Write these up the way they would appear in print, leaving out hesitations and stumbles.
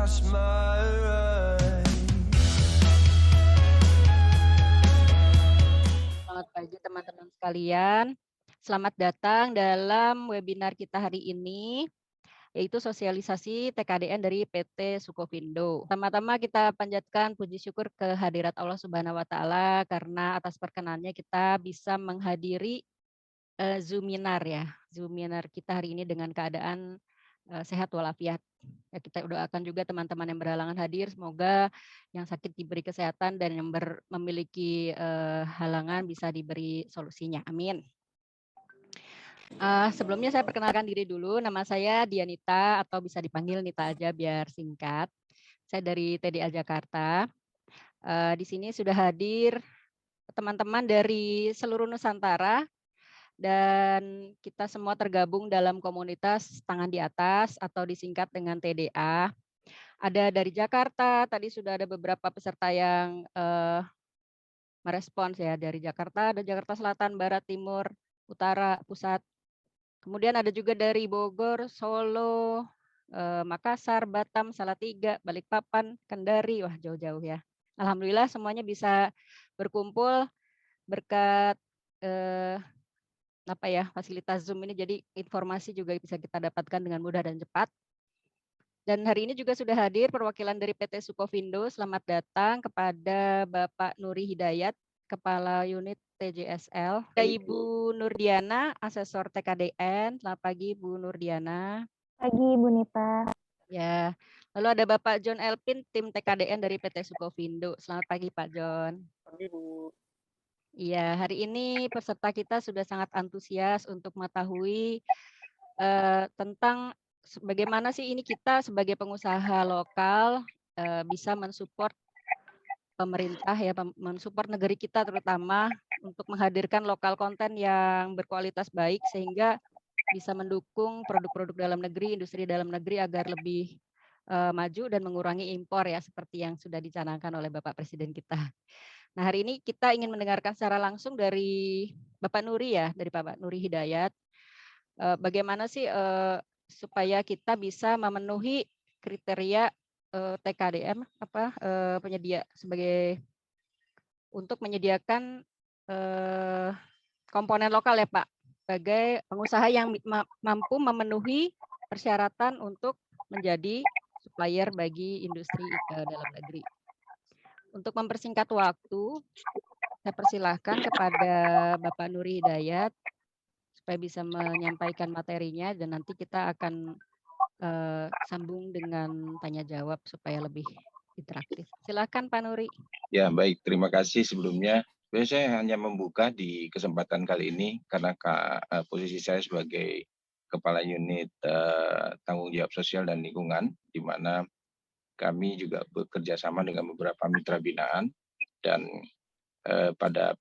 lost my ride. Selamat pagi teman-teman sekalian. Selamat datang dalam webinar kita hari ini, yaitu sosialisasi TKDN dari PT Sukovindo. Pertama-tama kita panjatkan puji syukur kehadirat Allah Subhanahu wa Ta'ala karena atas perkenannya kita bisa menghadiri Zoominar ya. Zoominar kita hari ini dengan keadaan sehat walafiat. Ya, kita doakan juga teman-teman yang berhalangan hadir, semoga yang sakit diberi kesehatan dan yang memiliki halangan bisa diberi solusinya. Amin. Sebelumnya saya perkenalkan diri dulu, nama saya Dianita atau bisa dipanggil Nita aja biar singkat. Saya dari TDA Jakarta. Di sini sudah hadir teman-teman dari seluruh Nusantara dan kita semua tergabung dalam komunitas Tangan di Atas atau disingkat dengan TDA. Ada dari Jakarta, tadi sudah ada beberapa peserta yang merespons ya, dari Jakarta, ada Jakarta Selatan, Barat, Timur, Utara, Pusat. Kemudian ada juga dari Bogor, Solo, Makassar, Batam, Salatiga, Balikpapan, Kendari, wah jauh-jauh ya. Alhamdulillah semuanya bisa berkumpul berkat fasilitas Zoom ini, jadi informasi juga bisa kita dapatkan dengan mudah dan cepat. Dan hari ini juga sudah hadir perwakilan dari PT Sukovindo. Selamat datang kepada Bapak Nuri Hidayat, Kepala Unit TJSL. Ada Ibu Nurdiana, Asesor TKDN. Selamat pagi Bu Nurdiana. Pagi Bu Nita. Ya, lalu ada Bapak John Elpin, tim TKDN dari PT Sukovindo. Selamat pagi Pak John. Pagi Bu. Iya, hari ini peserta kita sudah sangat antusias untuk mengetahui tentang bagaimana sih ini kita sebagai pengusaha lokal bisa mensupport pemerintah ya, mensupport negeri kita terutama untuk menghadirkan lokal konten yang berkualitas baik sehingga bisa mendukung produk-produk dalam negeri, industri dalam negeri agar lebih maju dan mengurangi impor ya seperti yang sudah dicanangkan oleh Bapak Presiden kita. Nah, hari ini kita ingin mendengarkan secara langsung dari Bapak Nuri ya, dari Bapak Nuri Hidayat. Bagaimana sih supaya kita bisa memenuhi kriteria TKDM penyedia sebagai untuk menyediakan komponen lokal ya Pak, sebagai pengusaha yang mampu memenuhi persyaratan untuk menjadi supplier bagi industri dalam negeri. Untuk mempersingkat waktu, saya persilahkan kepada Bapak Nuri Hidayat supaya bisa menyampaikan materinya dan nanti kita akan sambung dengan tanya jawab supaya lebih interaktif. Silakan Pak Nuri. Ya baik, terima kasih sebelumnya. Saya hanya membuka di kesempatan kali ini karena posisi saya sebagai Kepala Unit Tanggung Jawab Sosial dan Lingkungan, di mana kami juga bekerja sama dengan beberapa mitra binaan dan pada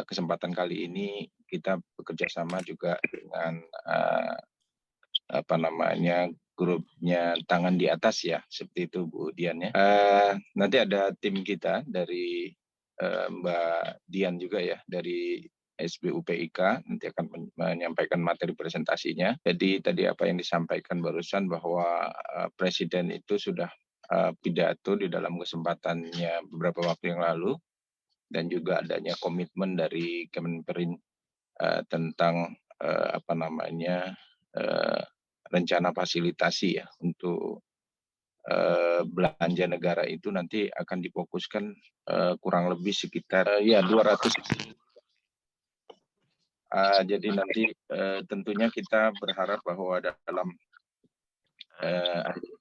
kesempatan kali ini kita bekerja sama juga dengan grupnya Tangan di Atas ya, seperti itu Bu Dian ya. Nanti ada tim kita dari Mbak Dian juga ya, dari SBUPIK nanti akan menyampaikan materi presentasinya. Jadi tadi apa yang disampaikan barusan bahwa Presiden itu sudah pidato di dalam kesempatannya beberapa waktu yang lalu dan juga adanya komitmen dari Kemenperin tentang rencana fasilitasi ya untuk belanja negara itu nanti akan difokuskan kurang lebih sekitar 200. Jadi nanti tentunya kita berharap bahwa dalam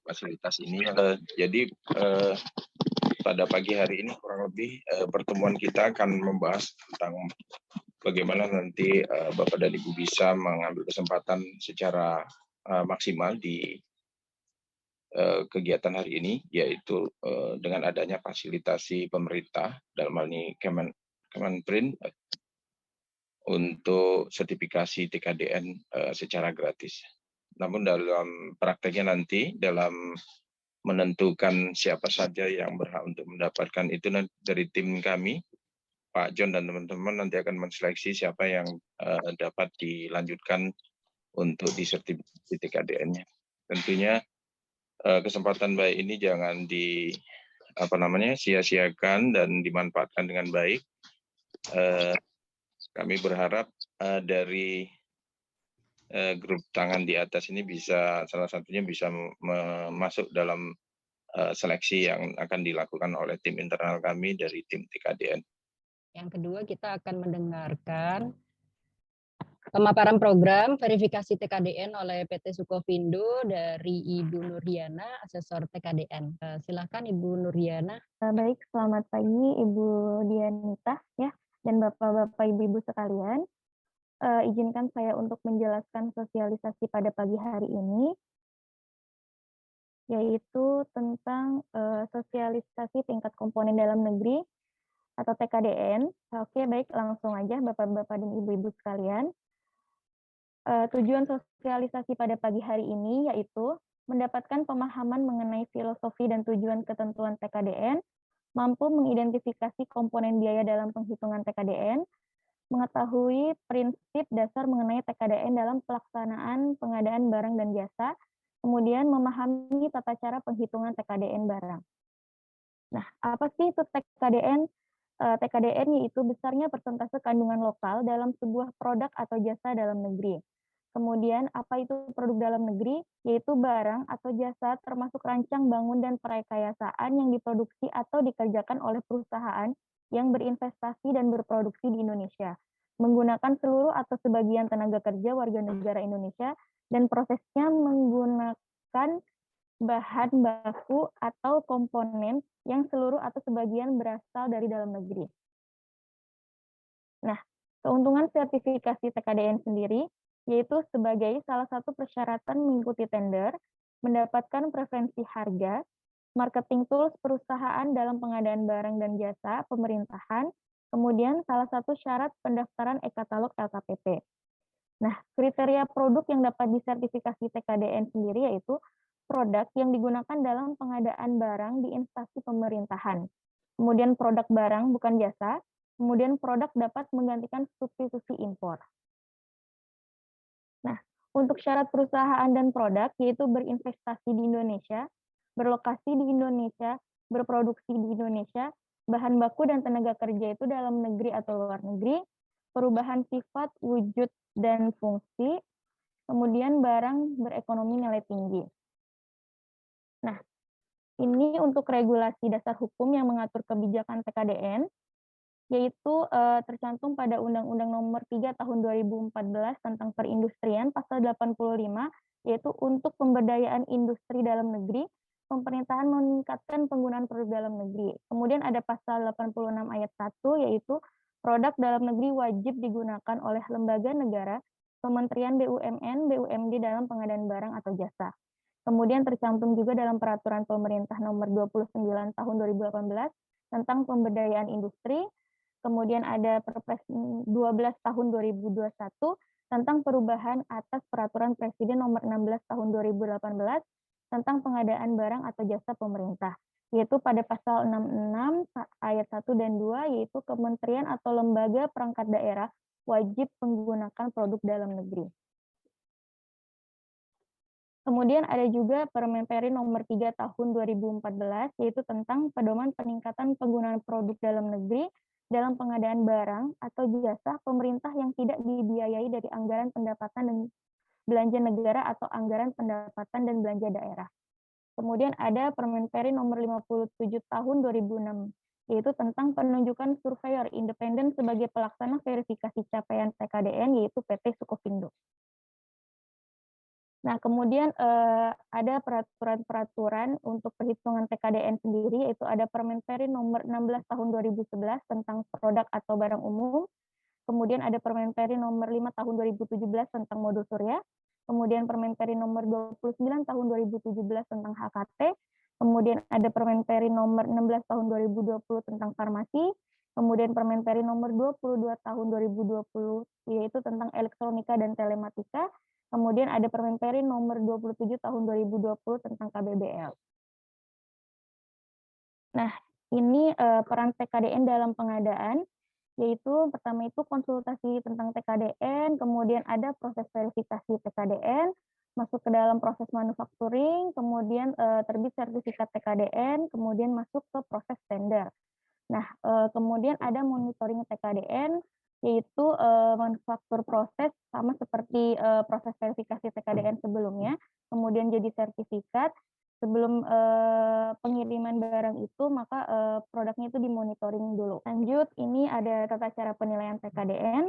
fasilitas ini jadi pada pagi hari ini kurang lebih pertemuan kita akan membahas tentang bagaimana nanti Bapak dan Ibu bisa mengambil kesempatan secara maksimal di kegiatan hari ini, yaitu dengan adanya fasilitasi pemerintah, dalam hal ini Kemenperin, untuk sertifikasi TKDN secara gratis. Namun dalam prakteknya nanti, dalam menentukan siapa saja yang berhak untuk mendapatkan itu dari tim kami, Pak John dan teman-teman nanti akan menseleksi siapa yang dapat dilanjutkan untuk disertifikasi TKDN-nya. Tentunya kesempatan baik ini jangan sia-siakan dan dimanfaatkan dengan baik. Kami berharap dari grup tangan di atas ini salah satunya bisa masuk dalam seleksi yang akan dilakukan oleh tim internal kami dari tim TKDN. Yang kedua, kita akan mendengarkan pemaparan program verifikasi TKDN oleh PT Sukovindo dari Ibu Nuriana, asesor TKDN. Silakan Ibu Nuriana. Baik, selamat pagi Ibu Dianita ya dan Bapak-bapak Ibu-ibu sekalian. Izinkan saya untuk menjelaskan sosialisasi pada pagi hari ini, yaitu tentang sosialisasi tingkat komponen dalam negeri atau TKDN. Oke, baik, langsung aja Bapak-bapak dan Ibu-ibu sekalian. Tujuan sosialisasi pada pagi hari ini yaitu mendapatkan pemahaman mengenai filosofi dan tujuan ketentuan TKDN, mampu mengidentifikasi komponen biaya dalam penghitungan TKDN, mengetahui prinsip dasar mengenai TKDN dalam pelaksanaan pengadaan barang dan jasa, kemudian memahami tata cara penghitungan TKDN barang. Nah, apa sih itu TKDN? TKDN yaitu besarnya persentase kandungan lokal dalam sebuah produk atau jasa dalam negeri. Kemudian, apa itu produk dalam negeri? Yaitu barang atau jasa termasuk rancang bangun dan perekayasaan yang diproduksi atau dikerjakan oleh perusahaan yang berinvestasi dan berproduksi di Indonesia, menggunakan seluruh atau sebagian tenaga kerja warga negara Indonesia, dan prosesnya menggunakan bahan baku atau komponen yang seluruh atau sebagian berasal dari dalam negeri. Nah, keuntungan sertifikasi TKDN sendiri yaitu sebagai salah satu persyaratan mengikuti tender, mendapatkan preferensi harga, marketing tools perusahaan dalam pengadaan barang dan jasa pemerintahan, kemudian salah satu syarat pendaftaran e-katalog LKPP. Nah, kriteria produk yang dapat disertifikasi TKDN sendiri yaitu produk yang digunakan dalam pengadaan barang di instansi pemerintahan, kemudian produk barang bukan jasa, kemudian produk dapat menggantikan substitusi impor. Nah, untuk syarat perusahaan dan produk yaitu berinvestasi di Indonesia, berlokasi di Indonesia, berproduksi di Indonesia, bahan baku dan tenaga kerja itu dalam negeri atau luar negeri, perubahan sifat, wujud, dan fungsi, kemudian barang berekonomi nilai tinggi. Nah, ini untuk regulasi dasar hukum yang mengatur kebijakan TKDN, yaitu tercantum pada Undang-Undang Nomor 3 Tahun 2014 tentang Perindustrian Pasal 85, yaitu untuk pemberdayaan industri dalam negeri, pemerintahan meningkatkan penggunaan produk dalam negeri. Kemudian ada Pasal 86 Ayat 1, yaitu produk dalam negeri wajib digunakan oleh lembaga negara, Kementerian BUMN, BUMD dalam pengadaan barang atau jasa. Kemudian tercantum juga dalam Peraturan Pemerintah Nomor 29 Tahun 2018 tentang pemberdayaan industri. Kemudian ada Perpres 12 tahun 2021 tentang perubahan atas Peraturan Presiden Nomor 16 tahun 2018 tentang pengadaan barang atau jasa pemerintah, yaitu pada pasal 66 ayat 1 dan 2, yaitu kementerian atau lembaga perangkat daerah wajib menggunakan produk dalam negeri. Kemudian ada juga Permendagri Nomor 3 Tahun 2014, yaitu tentang pedoman peningkatan penggunaan produk dalam negeri dalam pengadaan barang atau jasa pemerintah yang tidak dibiayai dari anggaran pendapatan dan belanja negara atau anggaran pendapatan dan belanja daerah. Kemudian ada Permendagri Nomor 57 Tahun 2006, yaitu tentang penunjukan surveyor independen sebagai pelaksana verifikasi capaian TKDN, yaitu PT Sukovindo. Nah, kemudian ada peraturan-peraturan untuk perhitungan TKDN sendiri, yaitu ada Permendagri Nomor 16 Tahun 2011 tentang produk atau barang umum, kemudian ada Permendagri Nomor 5 Tahun 2017 tentang modul surya, kemudian Permendagri Nomor 29 Tahun 2017 tentang HKT, kemudian ada Permendagri Nomor 16 Tahun 2020 tentang farmasi, kemudian Permendagri Nomor 22 Tahun 2020 yaitu tentang elektronika dan telematika, kemudian ada Permendagri Nomor 27 Tahun 2020 tentang KBBL. Nah, ini peran TKDN dalam pengadaan, yaitu pertama itu konsultasi tentang TKDN, kemudian ada proses verifikasi TKDN, masuk ke dalam proses manufacturing, kemudian terbit sertifikat TKDN, kemudian masuk ke proses tender. Nah, kemudian ada monitoring TKDN, yaitu manufaktur proses sama seperti proses verifikasi TKDN sebelumnya, kemudian jadi sertifikat. Sebelum pengiriman barang itu, maka produknya itu dimonitoring dulu. Lanjut, ini ada tata cara penilaian TKDN.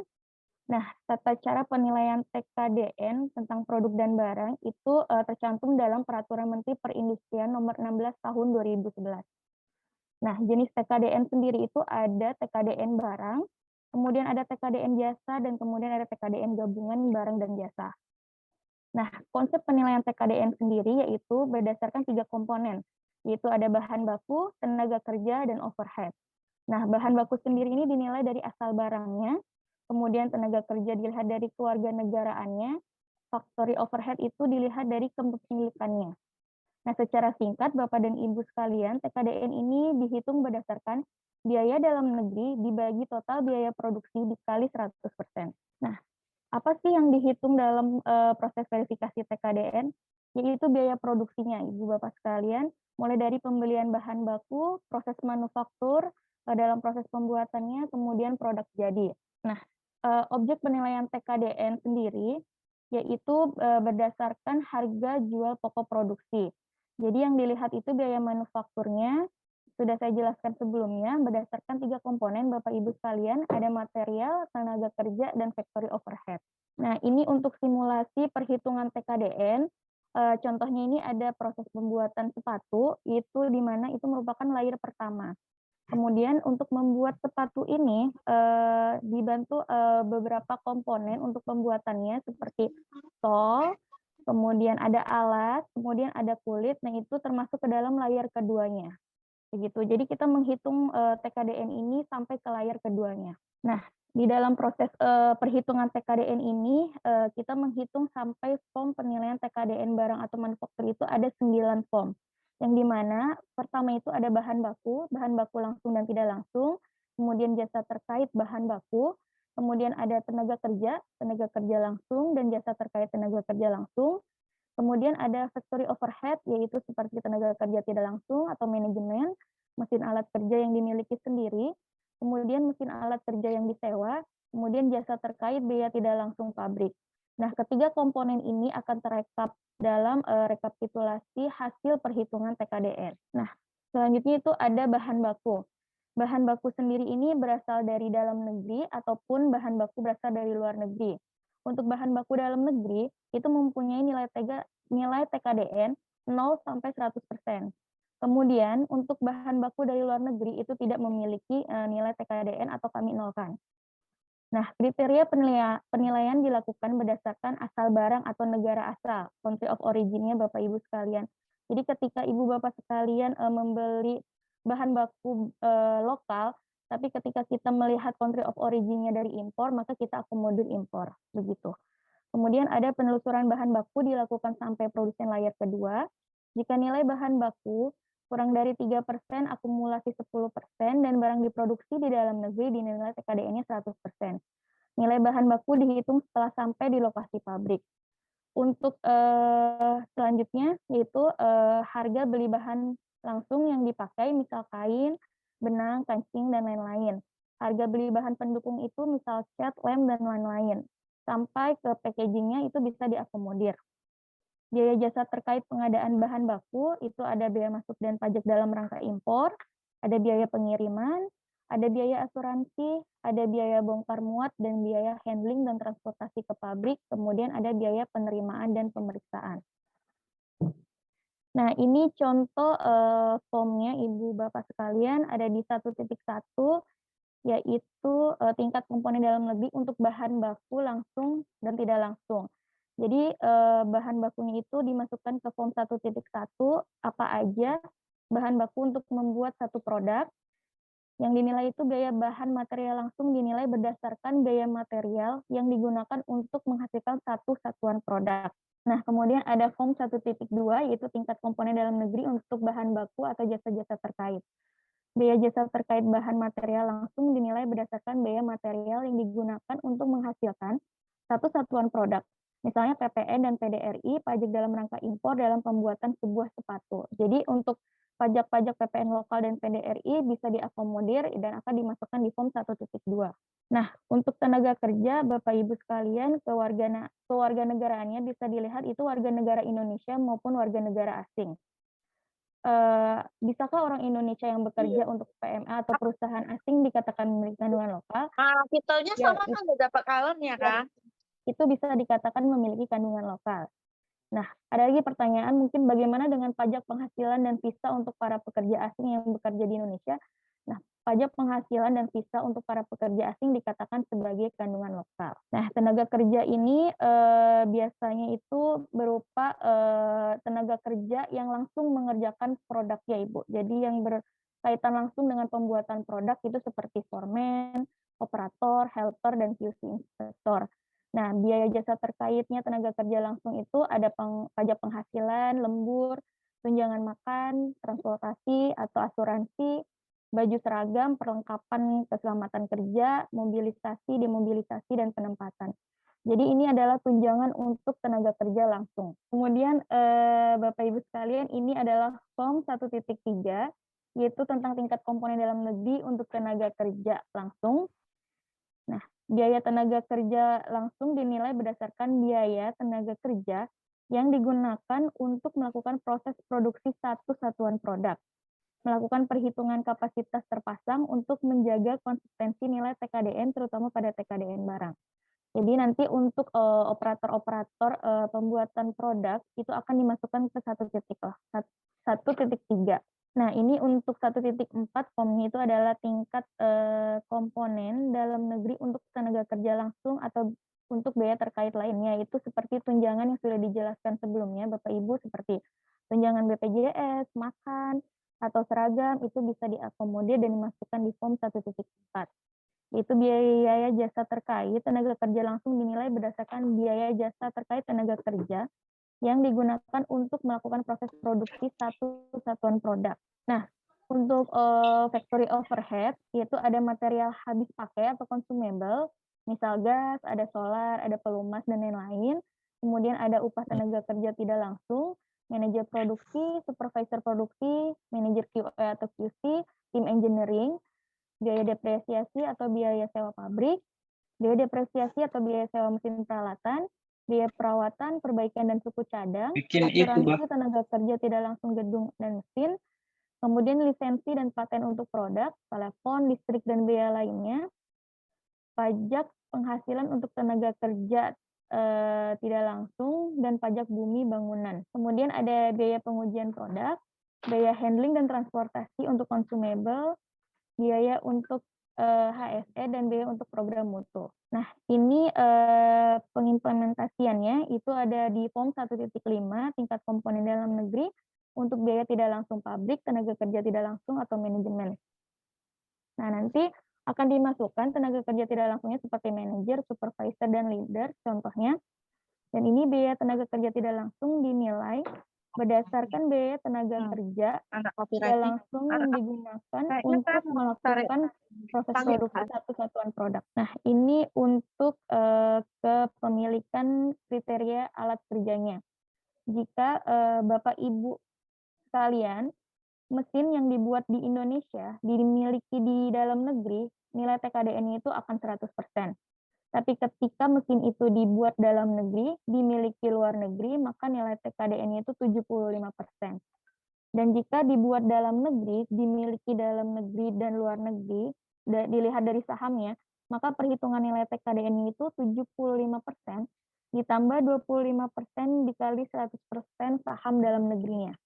Nah, tata cara penilaian TKDN tentang produk dan barang itu tercantum dalam Peraturan Menteri Perindustrian Nomor 16 Tahun 2011. Nah, jenis TKDN sendiri itu ada TKDN barang, kemudian ada TKDN jasa, dan kemudian ada TKDN gabungan barang dan jasa. Nah, konsep penilaian TKDN sendiri yaitu berdasarkan 3 komponen, yaitu ada bahan baku, tenaga kerja, dan overhead. Nah, bahan baku sendiri ini dinilai dari asal barangnya, kemudian tenaga kerja dilihat dari keluarga negaraannya, factory overhead itu dilihat dari kepemilikannya. Nah, secara singkat, Bapak dan Ibu sekalian, TKDN ini dihitung berdasarkan biaya dalam negeri dibagi total biaya produksi dikali 100%. Nah, apa sih yang dihitung dalam proses verifikasi TKDN? Yaitu biaya produksinya, Ibu Bapak sekalian, mulai dari pembelian bahan baku, proses manufaktur, dalam proses pembuatannya, kemudian produk jadi. Nah, objek penilaian TKDN sendiri yaitu berdasarkan harga jual pokok produksi. Jadi yang dilihat itu biaya manufakturnya, sudah saya jelaskan sebelumnya, berdasarkan 3 komponen Bapak Ibu sekalian, ada material, tenaga kerja, dan factory overhead. Nah, ini untuk simulasi perhitungan TKDN, contohnya ini ada proses pembuatan sepatu, itu di mana itu merupakan layer pertama. Kemudian untuk membuat sepatu ini dibantu beberapa komponen untuk pembuatannya seperti sol, kemudian ada alat, kemudian ada kulit. Nah, itu termasuk ke dalam layar keduanya. Begitu. Jadi kita menghitung TKDN ini sampai ke layar keduanya. Nah, di dalam proses perhitungan TKDN ini kita menghitung sampai form penilaian TKDN barang atau manufaktur itu ada 9 form. Yang dimana pertama itu ada bahan baku langsung dan tidak langsung, kemudian jasa terkait bahan baku, kemudian ada tenaga kerja langsung, dan jasa terkait tenaga kerja langsung. Kemudian ada factory overhead, yaitu seperti tenaga kerja tidak langsung atau manajemen, mesin alat kerja yang dimiliki sendiri, kemudian mesin alat kerja yang disewa, kemudian jasa terkait biaya tidak langsung pabrik. Nah, ketiga komponen ini akan terekap dalam rekapitulasi hasil perhitungan TKDN. Nah, selanjutnya itu ada bahan baku. Bahan baku sendiri ini berasal dari dalam negeri ataupun bahan baku berasal dari luar negeri. Untuk bahan baku dalam negeri itu mempunyai nilai TKDN 0 sampai 100%. Kemudian untuk bahan baku dari luar negeri itu tidak memiliki nilai TKDN atau kami nolkan. Nah, kriteria penilaian dilakukan berdasarkan asal barang atau negara asal, country of origin-nya Bapak Ibu sekalian. Jadi ketika Ibu Bapak sekalian membeli bahan baku lokal, tapi ketika kita melihat country of origin-nya dari impor, maka kita akomodir impor, begitu. Kemudian ada penelusuran bahan baku dilakukan sampai produsen layar kedua. Jika nilai bahan baku kurang dari 3%, akumulasi 10%, dan barang diproduksi di dalam negeri dinilai TKDN-nya 100%. Nilai bahan baku dihitung setelah sampai di lokasi pabrik. Untuk selanjutnya yaitu harga beli bahan langsung yang dipakai, misal kain, benang, kancing, dan lain-lain. Harga beli bahan pendukung itu misal cat, lem, dan lain-lain. Sampai ke packaging-nya itu bisa diakomodir. Biaya jasa terkait pengadaan bahan baku itu ada biaya masuk dan pajak dalam rangka impor, ada biaya pengiriman, ada biaya asuransi, ada biaya bongkar muat dan biaya handling dan transportasi ke pabrik, kemudian ada biaya penerimaan dan pemeriksaan. Nah, ini contoh formnya Ibu Bapak sekalian ada di 1.1, yaitu tingkat komponen dalam negeri untuk bahan baku langsung dan tidak langsung. Jadi bahan bakunya itu dimasukkan ke form 1.1 apa aja bahan baku untuk membuat satu produk. Yang dinilai itu biaya bahan material langsung dinilai berdasarkan biaya material yang digunakan untuk menghasilkan satu satuan produk. Nah, kemudian ada form 1.2 yaitu tingkat komponen dalam negeri untuk bahan baku atau jasa-jasa terkait. Biaya jasa terkait bahan material langsung dinilai berdasarkan biaya material yang digunakan untuk menghasilkan satu satuan produk. Misalnya PPN dan PDRI, pajak dalam rangka impor dalam pembuatan sebuah sepatu. Jadi untuk pajak-pajak PPN lokal dan PDRI bisa diakomodir dan akan dimasukkan di form 1.2. Nah, untuk tenaga kerja, Bapak Ibu sekalian, kewarganegaraannya bisa dilihat itu warga negara Indonesia maupun warga negara asing. Bisakah orang Indonesia yang bekerja untuk PMA atau perusahaan asing dikatakan memiliki kandungan lokal? Fitonya Ya, sama kan udah dapat kalonnya kan? itu bisa dikatakan memiliki kandungan lokal. Nah, ada lagi pertanyaan mungkin bagaimana dengan pajak penghasilan dan visa untuk para pekerja asing yang bekerja di Indonesia? Nah, pajak penghasilan dan visa untuk para pekerja asing dikatakan sebagai kandungan lokal. Nah, tenaga kerja ini biasanya itu berupa tenaga kerja yang langsung mengerjakan produk ya Ibu. Jadi yang berkaitan langsung dengan pembuatan produk itu seperti foreman, operator, helper, dan QC inspektor. Nah, biaya jasa terkaitnya tenaga kerja langsung itu ada pajak penghasilan, lembur, tunjangan makan, transportasi atau asuransi, baju seragam, perlengkapan keselamatan kerja, mobilisasi, demobilisasi, dan penempatan. Jadi ini adalah tunjangan untuk tenaga kerja langsung. Kemudian Bapak Ibu sekalian, ini adalah form 1.3, yaitu tentang tingkat komponen dalam negeri untuk tenaga kerja langsung. Nah, biaya tenaga kerja langsung dinilai berdasarkan biaya tenaga kerja yang digunakan untuk melakukan proses produksi satu satuan produk, melakukan perhitungan kapasitas terpasang untuk menjaga konsistensi nilai TKDN terutama pada TKDN barang. Jadi nanti untuk operator-operator pembuatan produk itu akan dimasukkan ke 1.3. Nah, ini untuk 1.4 formnya itu adalah tingkat komponen dalam negeri untuk tenaga kerja langsung atau untuk biaya terkait lainnya, itu seperti tunjangan yang sudah dijelaskan sebelumnya Bapak Ibu, seperti tunjangan BPJS, makan, atau seragam, itu bisa diakomodir dan dimasukkan di form 1.4. Itu biaya jasa terkait tenaga kerja langsung dinilai berdasarkan biaya jasa terkait tenaga kerja yang digunakan untuk melakukan proses produksi satu satuan produk. Nah, untuk factory overhead, yaitu ada material habis pakai atau consumable, misal gas, ada solar, ada pelumas, dan lain-lain. Kemudian ada upah tenaga kerja tidak langsung, manajer produksi, supervisor produksi, manajer QA atau QC, tim engineering, biaya depresiasi atau biaya sewa pabrik, biaya depresiasi atau biaya sewa mesin peralatan, biaya perawatan, perbaikan dan suku cadang, asuransi tenaga kerja tidak langsung gedung dan mesin, kemudian lisensi dan paten untuk produk, telepon, listrik dan biaya lainnya, pajak penghasilan untuk tenaga kerja tidak langsung, dan pajak bumi bangunan. Kemudian ada biaya pengujian produk, biaya handling dan transportasi untuk consumable, biaya untuk HSE, dan biaya untuk program mutu. Nah, ini pengimplementasiannya itu ada di form 1.5 tingkat komponen dalam negeri untuk biaya tidak langsung pabrik, tenaga kerja tidak langsung, atau manajemen. Nah, nanti akan dimasukkan tenaga kerja tidak langsungnya seperti manajer, supervisor, dan leader contohnya. Dan ini biaya tenaga kerja tidak langsung dinilai berdasarkan biaya tenaga kerja tidak langsung yang digunakan untuk melakukan proses produksi satu satuan produk. Nah, ini untuk kepemilikan kriteria alat kerjanya. Jika Bapak Ibu sekalian, mesin yang dibuat di Indonesia dimiliki di dalam negeri, nilai TKDN itu akan 100%. Tapi ketika mesin itu dibuat dalam negeri, dimiliki luar negeri, maka nilai TKDN-nya itu 75%. Dan jika dibuat dalam negeri, dimiliki dalam negeri dan luar negeri, dilihat dari sahamnya, maka perhitungan nilai TKDN itu 75%, ditambah 25% dikali 100% saham dalam negerinya.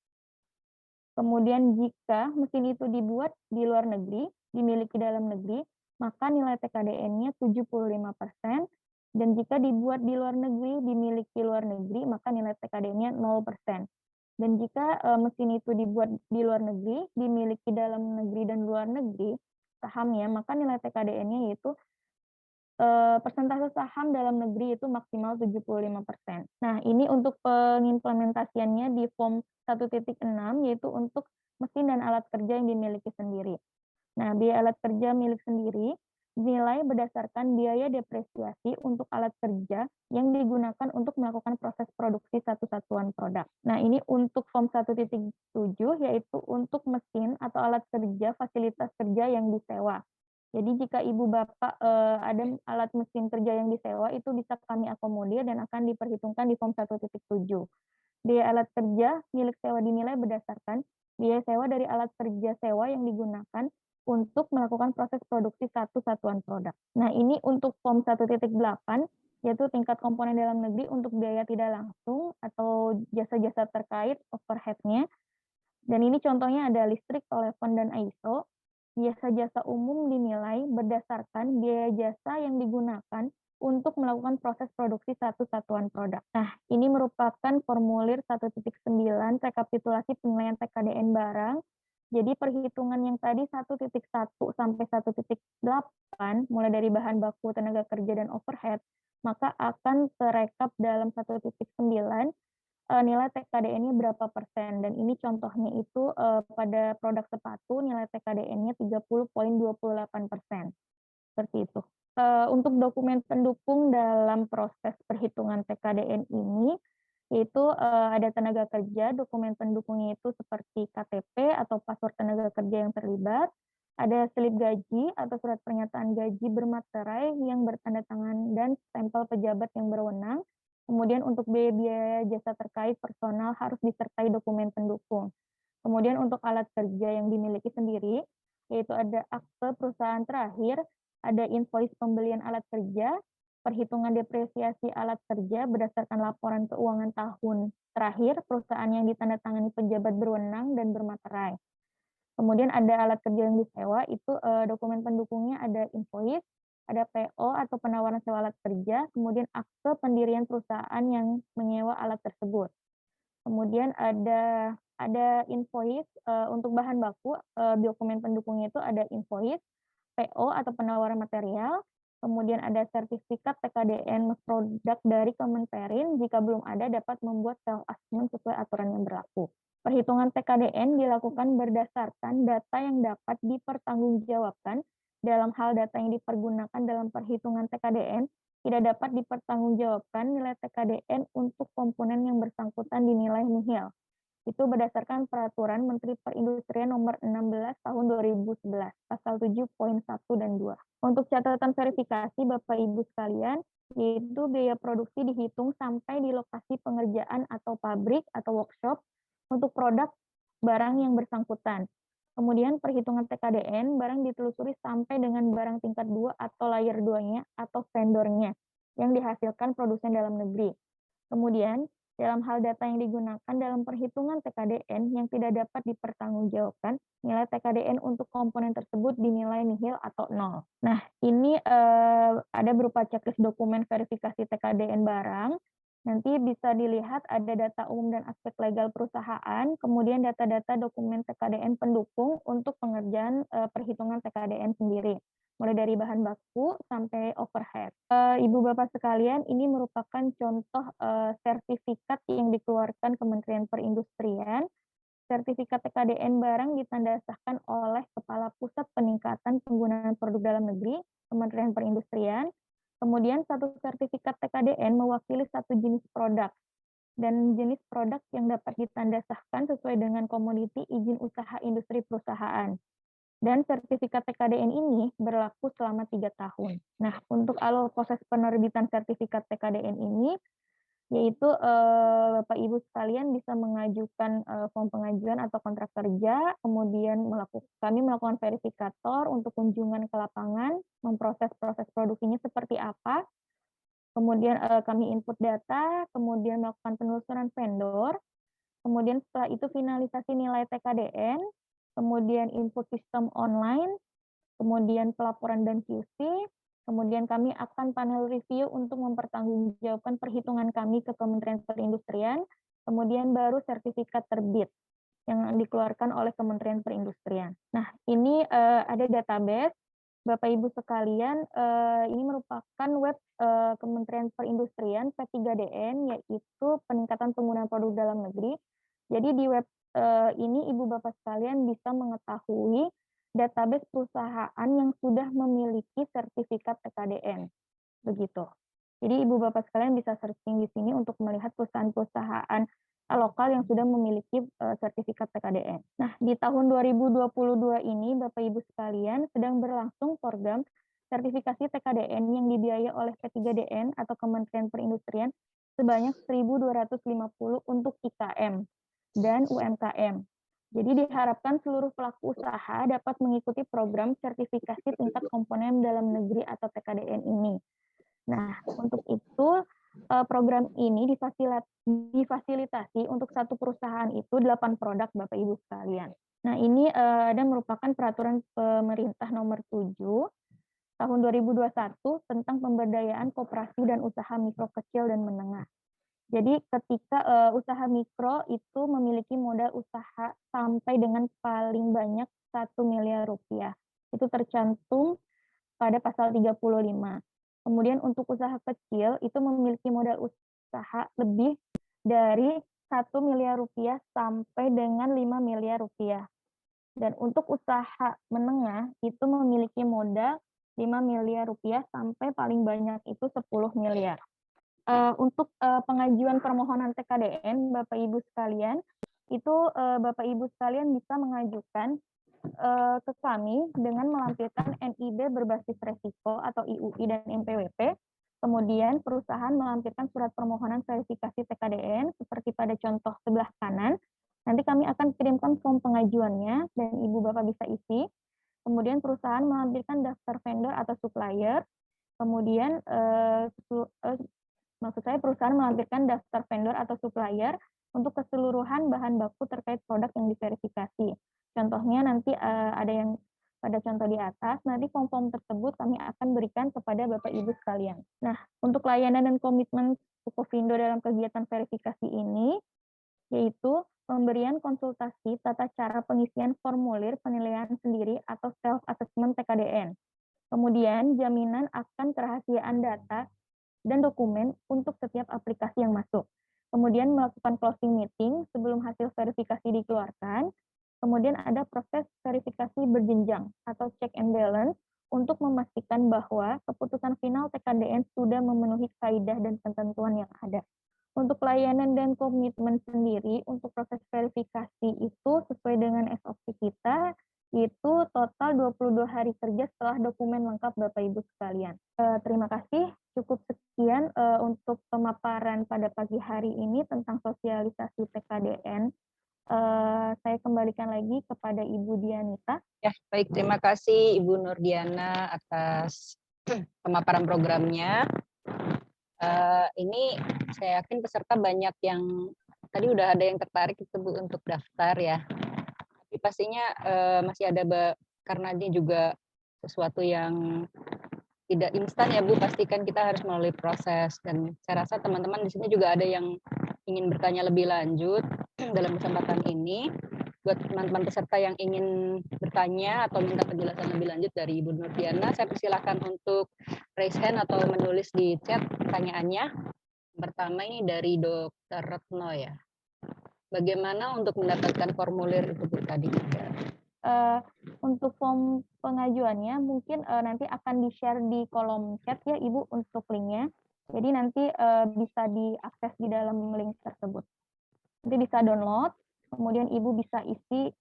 Kemudian jika mesin itu dibuat di luar negeri, dimiliki dalam negeri, maka nilai TKDN-nya 75%, dan jika dibuat di luar negeri, dimiliki luar negeri, maka nilai TKDN-nya 0%. Dan jika mesin itu dibuat di luar negeri, dimiliki dalam negeri dan luar negeri, sahamnya, maka nilai TKDN-nya yaitu persentase saham dalam negeri itu maksimal 75%. Nah, ini untuk pengimplementasiannya di form 1.6, yaitu untuk mesin dan alat kerja yang dimiliki sendiri. Nah, biaya alat kerja milik sendiri dinilai berdasarkan biaya depresiasi untuk alat kerja yang digunakan untuk melakukan proses produksi satu satuan produk. Nah, ini untuk form 1.7 yaitu untuk mesin atau alat kerja fasilitas kerja yang disewa. Jadi jika Ibu Bapak ada alat mesin kerja yang disewa itu bisa kami akomodir dan akan diperhitungkan di form 1.7. Biaya alat kerja milik sewa dinilai berdasarkan biaya sewa dari alat kerja sewa yang digunakan untuk melakukan proses produksi satu satuan produk. Nah, ini untuk form 1.8 yaitu tingkat komponen dalam negeri untuk biaya tidak langsung atau jasa-jasa terkait overhead-nya. Dan ini contohnya ada listrik, telepon, dan ISO. Jasa-jasa umum dinilai berdasarkan biaya jasa yang digunakan untuk melakukan proses produksi satu satuan produk. Nah, ini merupakan formulir 1.9 rekapitulasi penilaian TKDN barang. Jadi perhitungan yang tadi 1.1 sampai 1.8 mulai dari bahan baku, tenaga kerja, dan overhead, maka akan terekap dalam 1.9 nilai TKDN-nya berapa persen. Dan ini contohnya itu pada produk sepatu nilai TKDN-nya 30,28%. Seperti itu. Untuk dokumen pendukung dalam proses perhitungan TKDN ini, yaitu ada tenaga kerja, dokumen pendukungnya itu seperti KTP atau paspor tenaga kerja yang terlibat, ada slip gaji atau surat pernyataan gaji bermaterai yang bertanda tangan dan stempel pejabat yang berwenang. Kemudian untuk biaya jasa terkait personal harus disertai dokumen pendukung. Kemudian untuk alat kerja yang dimiliki sendiri, yaitu ada akte perusahaan terakhir, ada invoice pembelian alat kerja, perhitungan depresiasi alat kerja berdasarkan laporan keuangan tahun terakhir perusahaan yang ditandatangani pejabat berwenang dan bermaterai. Kemudian ada alat kerja yang disewa, itu dokumen pendukungnya ada invoice, ada PO atau penawaran sewa alat kerja, kemudian akte pendirian perusahaan yang menyewa alat tersebut. Kemudian ada invoice untuk bahan baku, dokumen pendukungnya itu ada invoice, PO atau penawaran material, kemudian ada sertifikat TKDN produk dari Kemenperin, jika belum ada dapat membuat self-assessment sesuai aturan yang berlaku. Perhitungan TKDN dilakukan berdasarkan data yang dapat dipertanggungjawabkan. Dalam hal data yang dipergunakan dalam perhitungan TKDN, tidak dapat dipertanggungjawabkan nilai TKDN untuk komponen yang bersangkutan dinilai nihil. Itu berdasarkan Peraturan Menteri Perindustrian Nomor 16 Tahun 2011, Pasal 7.1 dan 2. Untuk catatan verifikasi Bapak Ibu sekalian, yaitu biaya produksi dihitung sampai di lokasi pengerjaan atau pabrik atau workshop untuk produk barang yang bersangkutan. Kemudian perhitungan TKDN barang ditelusuri sampai dengan barang tingkat 2 atau layer 2-nya atau vendornya yang dihasilkan produsen dalam negeri. Kemudian dalam hal data yang digunakan dalam perhitungan TKDN yang tidak dapat dipertanggungjawabkan, nilai TKDN untuk komponen tersebut dinilai nihil atau nol. Nah, ini ada berupa checklist dokumen verifikasi TKDN barang. Nanti bisa dilihat ada data umum dan aspek legal perusahaan, kemudian data-data dokumen TKDN pendukung untuk pengerjaan perhitungan TKDN sendiri, mulai dari bahan baku sampai overhead. Ibu Bapak sekalian, ini merupakan contoh sertifikat yang dikeluarkan Kementerian Perindustrian. Sertifikat TKDN barang ditandasahkan oleh Kepala Pusat Peningkatan Penggunaan Produk Dalam Negeri, Kementerian Perindustrian. Kemudian satu sertifikat TKDN mewakili satu jenis produk dan jenis produk yang dapat ditandasahkan sesuai dengan komoditi izin usaha industri perusahaan. Dan sertifikat TKDN ini berlaku selama 3 tahun. Nah, untuk alur proses penerbitan sertifikat TKDN ini, yaitu Bapak Ibu sekalian bisa mengajukan form pengajuan atau kontrak kerja, kemudian kami melakukan verifikator untuk kunjungan ke lapangan, memproses proses produksinya seperti apa, kemudian kami input data, kemudian melakukan penelusuran vendor, kemudian setelah itu finalisasi nilai TKDN, kemudian input sistem online, kemudian pelaporan dan QC, kemudian kami akan panel review untuk mempertanggungjawabkan perhitungan kami ke Kementerian Perindustrian, kemudian baru sertifikat terbit yang dikeluarkan oleh Kementerian Perindustrian. Nah, ini ada database, Bapak Ibu sekalian, ini merupakan web Kementerian Perindustrian P3DN, yaitu peningkatan penggunaan produk dalam negeri. Jadi di web ini Ibu Bapak sekalian bisa mengetahui database perusahaan yang sudah memiliki sertifikat TKDN. Begitu. Jadi Ibu Bapak sekalian bisa searching di sini untuk melihat perusahaan-perusahaan lokal yang sudah memiliki sertifikat TKDN. Nah, di tahun 2022 ini Bapak Ibu sekalian sedang berlangsung program sertifikasi TKDN yang dibiayai oleh P3DN atau Kementerian Perindustrian sebanyak 1.250 untuk IKM dan UMKM. Jadi diharapkan seluruh pelaku usaha dapat mengikuti program sertifikasi tingkat komponen dalam negeri atau TKDN ini. Nah, untuk itu program ini difasilitasi untuk satu perusahaan itu 8 produk Bapak Ibu sekalian. Nah, ini ada merupakan peraturan pemerintah nomor 7 tahun 2021 tentang pemberdayaan koperasi dan usaha mikro kecil dan menengah. Jadi ketika usaha mikro itu memiliki modal usaha sampai dengan paling banyak 1 miliar rupiah. Itu tercantum pada pasal 35. Kemudian untuk usaha kecil itu memiliki modal usaha lebih dari 1 miliar rupiah sampai dengan 5 miliar rupiah. Dan untuk usaha menengah itu memiliki modal 5 miliar rupiah sampai paling banyak itu 10 miliar. Untuk pengajuan permohonan TKDN, Bapak Ibu sekalian, itu Bapak Ibu sekalian bisa mengajukan ke kami dengan melampirkan NIB berbasis resiko atau IUI dan NPWP. Kemudian perusahaan melampirkan surat permohonan verifikasi TKDN seperti pada contoh sebelah kanan. Nanti kami akan kirimkan form pengajuannya dan Ibu Bapak bisa isi. Kemudian perusahaan melampirkan daftar vendor atau supplier. Kemudian maksud saya perusahaan melampirkan daftar vendor atau supplier untuk keseluruhan bahan baku terkait produk yang diverifikasi. Contohnya nanti ada yang pada contoh di atas, nanti form-form tersebut kami akan berikan kepada Bapak Ibu sekalian. Nah, untuk layanan dan komitmen Sukovindo dalam kegiatan verifikasi ini, yaitu pemberian konsultasi tata cara pengisian formulir penilaian sendiri atau self-assessment TKDN. Kemudian jaminan akan kerahasiaan data dan dokumen untuk setiap aplikasi yang masuk. Kemudian melakukan closing meeting sebelum hasil verifikasi dikeluarkan. Kemudian ada proses verifikasi berjenjang atau check and balance untuk memastikan bahwa keputusan final TKDN sudah memenuhi kaidah dan ketentuan yang ada. Untuk layanan dan komitmen sendiri, untuk proses verifikasi itu sesuai dengan SOP kita, itu total 22 hari kerja setelah dokumen lengkap Bapak Ibu sekalian. Terima kasih, cukup sekian untuk pemaparan pada pagi hari ini tentang sosialisasi TKDN. Saya kembalikan lagi kepada Ibu Dianita. Ya, baik. Terima kasih Ibu Nurdiana atas pemaparan programnya. Ini saya yakin peserta banyak yang tadi udah ada yang tertarik itu Bu untuk daftar ya. Tapi pastinya masih ada karena ini juga sesuatu yang tidak instan ya Bu, pastikan kita harus melalui proses dan saya rasa teman-teman di sini juga ada yang ingin bertanya lebih lanjut dalam kesempatan ini. Buat teman-teman peserta yang ingin bertanya atau minta penjelasan lebih lanjut dari Ibu Nurdiana, saya persilahkan untuk raise hand atau menulis di chat pertanyaannya. Pertama ini dari Dr. Retno ya. Bagaimana untuk mendapatkan formulir itu Bu tadi? Untuk form pengajuannya mungkin nanti akan di-share di kolom chat ya Ibu untuk linknya. Jadi nanti bisa diakses di dalam link tersebut. Nanti bisa download, kemudian Ibu bisa isi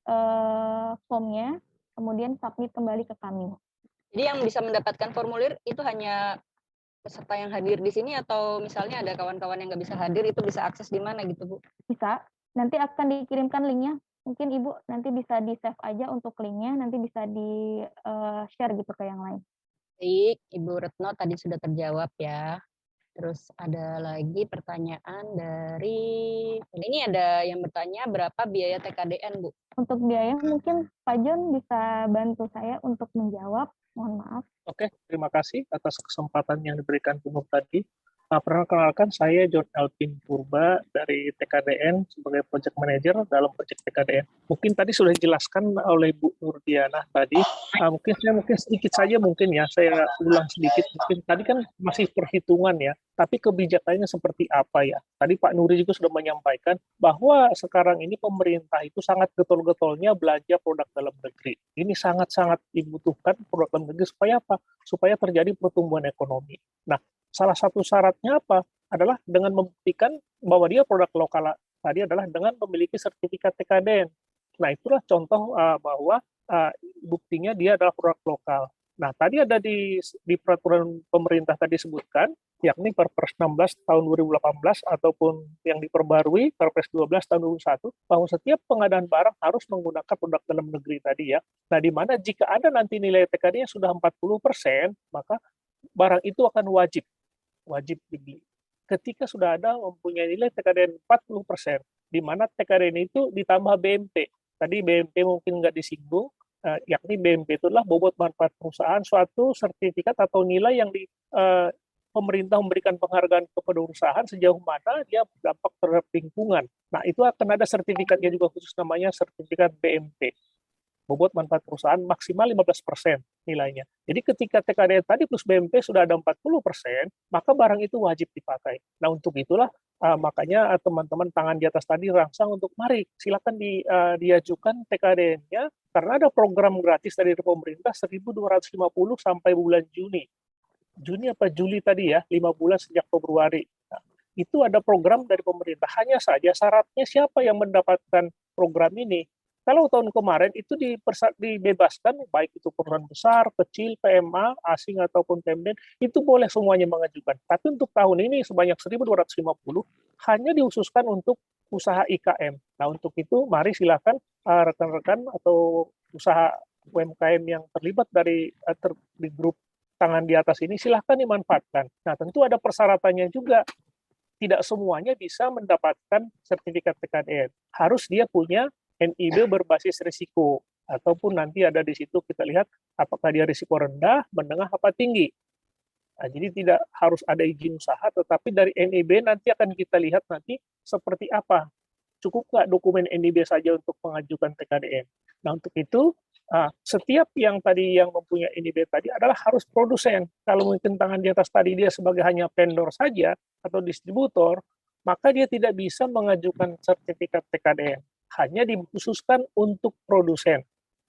formnya, kemudian submit kembali ke kami. Jadi yang bisa mendapatkan formulir itu hanya peserta yang hadir di sini atau misalnya ada kawan-kawan yang nggak bisa hadir itu bisa akses di mana gitu Bu? Bisa, nanti akan dikirimkan linknya. Mungkin Ibu nanti bisa di-save aja untuk linknya, nanti bisa di-share gitu ke yang lain. Baik, Ibu Retno tadi sudah terjawab ya. Terus ada lagi pertanyaan dari, ini ada yang bertanya berapa biaya TKDN Bu? Untuk biaya mungkin Pak John bisa bantu saya untuk menjawab, mohon maaf. Oke, terima kasih atas kesempatan yang diberikan Bu Nur tadi. Perkenalkan, saya John Alvin Purba dari TKDN sebagai Project Manager dalam Project TKDN. Mungkin tadi sudah dijelaskan oleh Bu Nurdiana tadi. Mungkin sedikit saja mungkin ya, saya ulang sedikit. Mungkin tadi kan masih perhitungan ya, tapi kebijakannya seperti apa ya? Tadi Pak Nuri juga sudah menyampaikan bahwa sekarang ini pemerintah itu sangat getol-getolnya belanja produk dalam negeri. Ini sangat-sangat dibutuhkan produk dalam negeri supaya apa? Supaya terjadi pertumbuhan ekonomi. Nah, salah satu syaratnya apa? Adalah dengan membuktikan bahwa dia produk lokal tadi adalah dengan memiliki sertifikat TKDN. Nah, itulah contoh bahwa buktinya dia adalah produk lokal. Nah, tadi ada di peraturan pemerintah tadi sebutkan, yakni Perpres 16 tahun 2018 ataupun yang diperbarui Perpres 12 tahun 2021, bahwa setiap pengadaan barang harus menggunakan produk dalam negeri tadi ya. Nah, di mana jika ada nanti nilai TKD-nya sudah 40%, maka barang itu akan wajib dibeli. Ketika sudah ada mempunyai nilai TKDN 40%, di mana TKDN itu ditambah BMP. Tadi BMP mungkin nggak disinggung, yakni BMP itulah bobot manfaat perusahaan, suatu sertifikat atau nilai yang pemerintah memberikan penghargaan kepada perusahaan sejauh mana dia berdampak terhadap lingkungan. Nah, itu akan ada sertifikatnya juga khusus namanya sertifikat BMP. Bobot manfaat perusahaan maksimal 15% nilainya. Jadi ketika TKDN tadi plus BMP sudah ada 40%, maka barang itu wajib dipakai. Nah, untuk itulah makanya teman-teman tangan di atas tadi rangsang untuk mari silakan diajukan TKDN-nya karena ada program gratis dari pemerintah 1.250 sampai bulan Juni. Juni apa Juli tadi ya, 5 bulan sejak Februari. Nah, itu ada program dari pemerintah. Hanya saja syaratnya siapa yang mendapatkan program ini. Kalau tahun kemarin itu dibebaskan, baik itu perusahaan besar, kecil, PMA, asing ataupun Pemden, itu boleh semuanya mengajukan. Tapi untuk tahun ini sebanyak 1.250 hanya dihususkan untuk usaha IKM. Nah, untuk itu mari silakan rekan-rekan atau usaha UMKM yang terlibat di grup tangan di atas ini silahkan dimanfaatkan. Nah, tentu ada persyaratannya juga. Tidak semuanya bisa mendapatkan sertifikat TKDN. Harus dia punya NIB berbasis risiko, ataupun nanti ada di situ kita lihat apakah dia risiko rendah, menengah, apa tinggi. Nah, jadi tidak harus ada izin usaha, tetapi dari NIB nanti akan kita lihat nanti seperti apa. Cukup nggak dokumen NIB saja untuk mengajukan TKDN. Nah, untuk itu, setiap yang mempunyai NIB tadi adalah harus produsen. Kalau mungkin tangan di atas tadi dia sebagai hanya vendor saja atau distributor, maka dia tidak bisa mengajukan sertifikat TKDN. Hanya dikhususkan untuk produsen.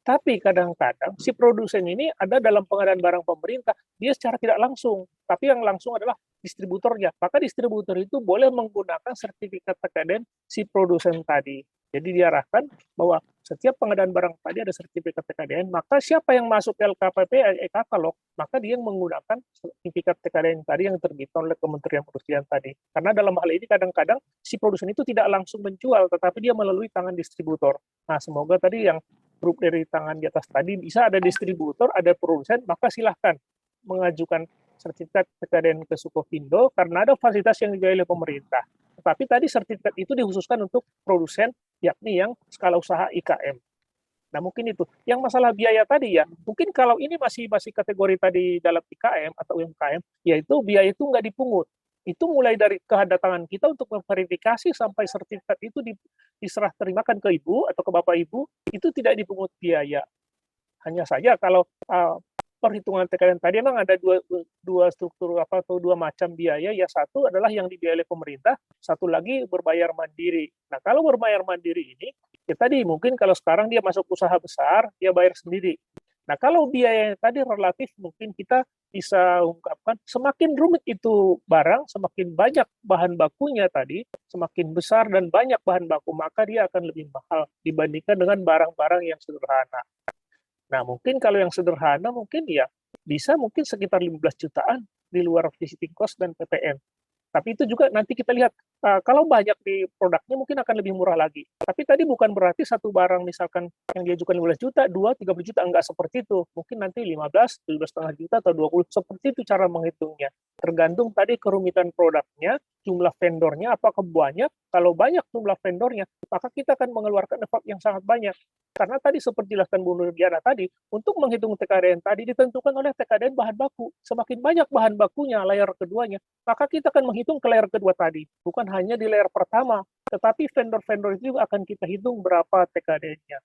Tapi kadang-kadang si produsen ini ada dalam pengadaan barang pemerintah, dia secara tidak langsung, tapi yang langsung adalah distributornya. Maka distributor itu boleh menggunakan sertifikat TKDN si produsen tadi. Jadi diarahkan bahwa setiap pengadaan barang tadi ada sertifikat TKDN, maka siapa yang masuk ke LKPP katalog, maka dia yang menggunakan sertifikat TKDN tadi yang terbitkan oleh Kementerian Perindustrian tadi. Karena dalam hal ini kadang-kadang si produsen itu tidak langsung menjual, tetapi dia melalui tangan distributor. Nah, semoga tadi yang grup dari tangan di atas tadi bisa ada distributor, ada produsen, maka silahkan mengajukan sertifikat TKDN ke Sukovindo karena ada fasilitas yang dibiayai oleh pemerintah. Tetapi tadi sertifikat itu dikhususkan untuk produsen, yakni yang skala usaha IKM. Nah, mungkin itu. Yang masalah biaya tadi ya, mungkin kalau ini masih kategori tadi dalam IKM atau UMKM, yaitu biaya itu nggak dipungut. Itu mulai dari kedatangan kita untuk memverifikasi sampai sertifikat itu diserah terimakan ke ibu atau ke bapak ibu, itu tidak dipungut biaya. Hanya saja kalau perhitungan TKDN tadi memang ada dua struktur atau dua macam biaya. Ya, satu adalah yang dibiayai oleh pemerintah, satu lagi berbayar mandiri. Nah, kalau berbayar mandiri ini, ya tadi mungkin kalau sekarang dia masuk usaha besar, dia bayar sendiri. Nah, kalau biaya tadi relatif mungkin kita bisa ungkapkan semakin rumit itu barang, semakin banyak bahan bakunya tadi, semakin besar dan banyak bahan baku, maka dia akan lebih mahal dibandingkan dengan barang-barang yang sederhana. Nah, mungkin kalau yang sederhana mungkin ya bisa mungkin sekitar 15 jutaan di luar visiting cost dan PPN. Tapi itu juga nanti kita lihat, kalau banyak di produknya mungkin akan lebih murah lagi. Tapi tadi bukan berarti satu barang misalkan yang diajukan 15 juta, 2, 30 juta, enggak seperti itu. Mungkin nanti 15, 17,5 juta atau 20, seperti itu cara menghitungnya. Tergantung tadi kerumitan produknya, jumlah vendornya, apakah banyak, Kalau banyak jumlah vendornya, maka kita akan mengeluarkan effort yang sangat banyak. Karena tadi seperti jelaskan Bu Nurdiana tadi, untuk menghitung TKDN tadi ditentukan oleh TKDN bahan baku. Semakin banyak bahan bakunya, layer keduanya, maka kita akan menghitung ke layer kedua tadi. Bukan hanya di layer pertama, tetapi vendor-vendor itu juga akan kita hitung berapa TKDN-nya.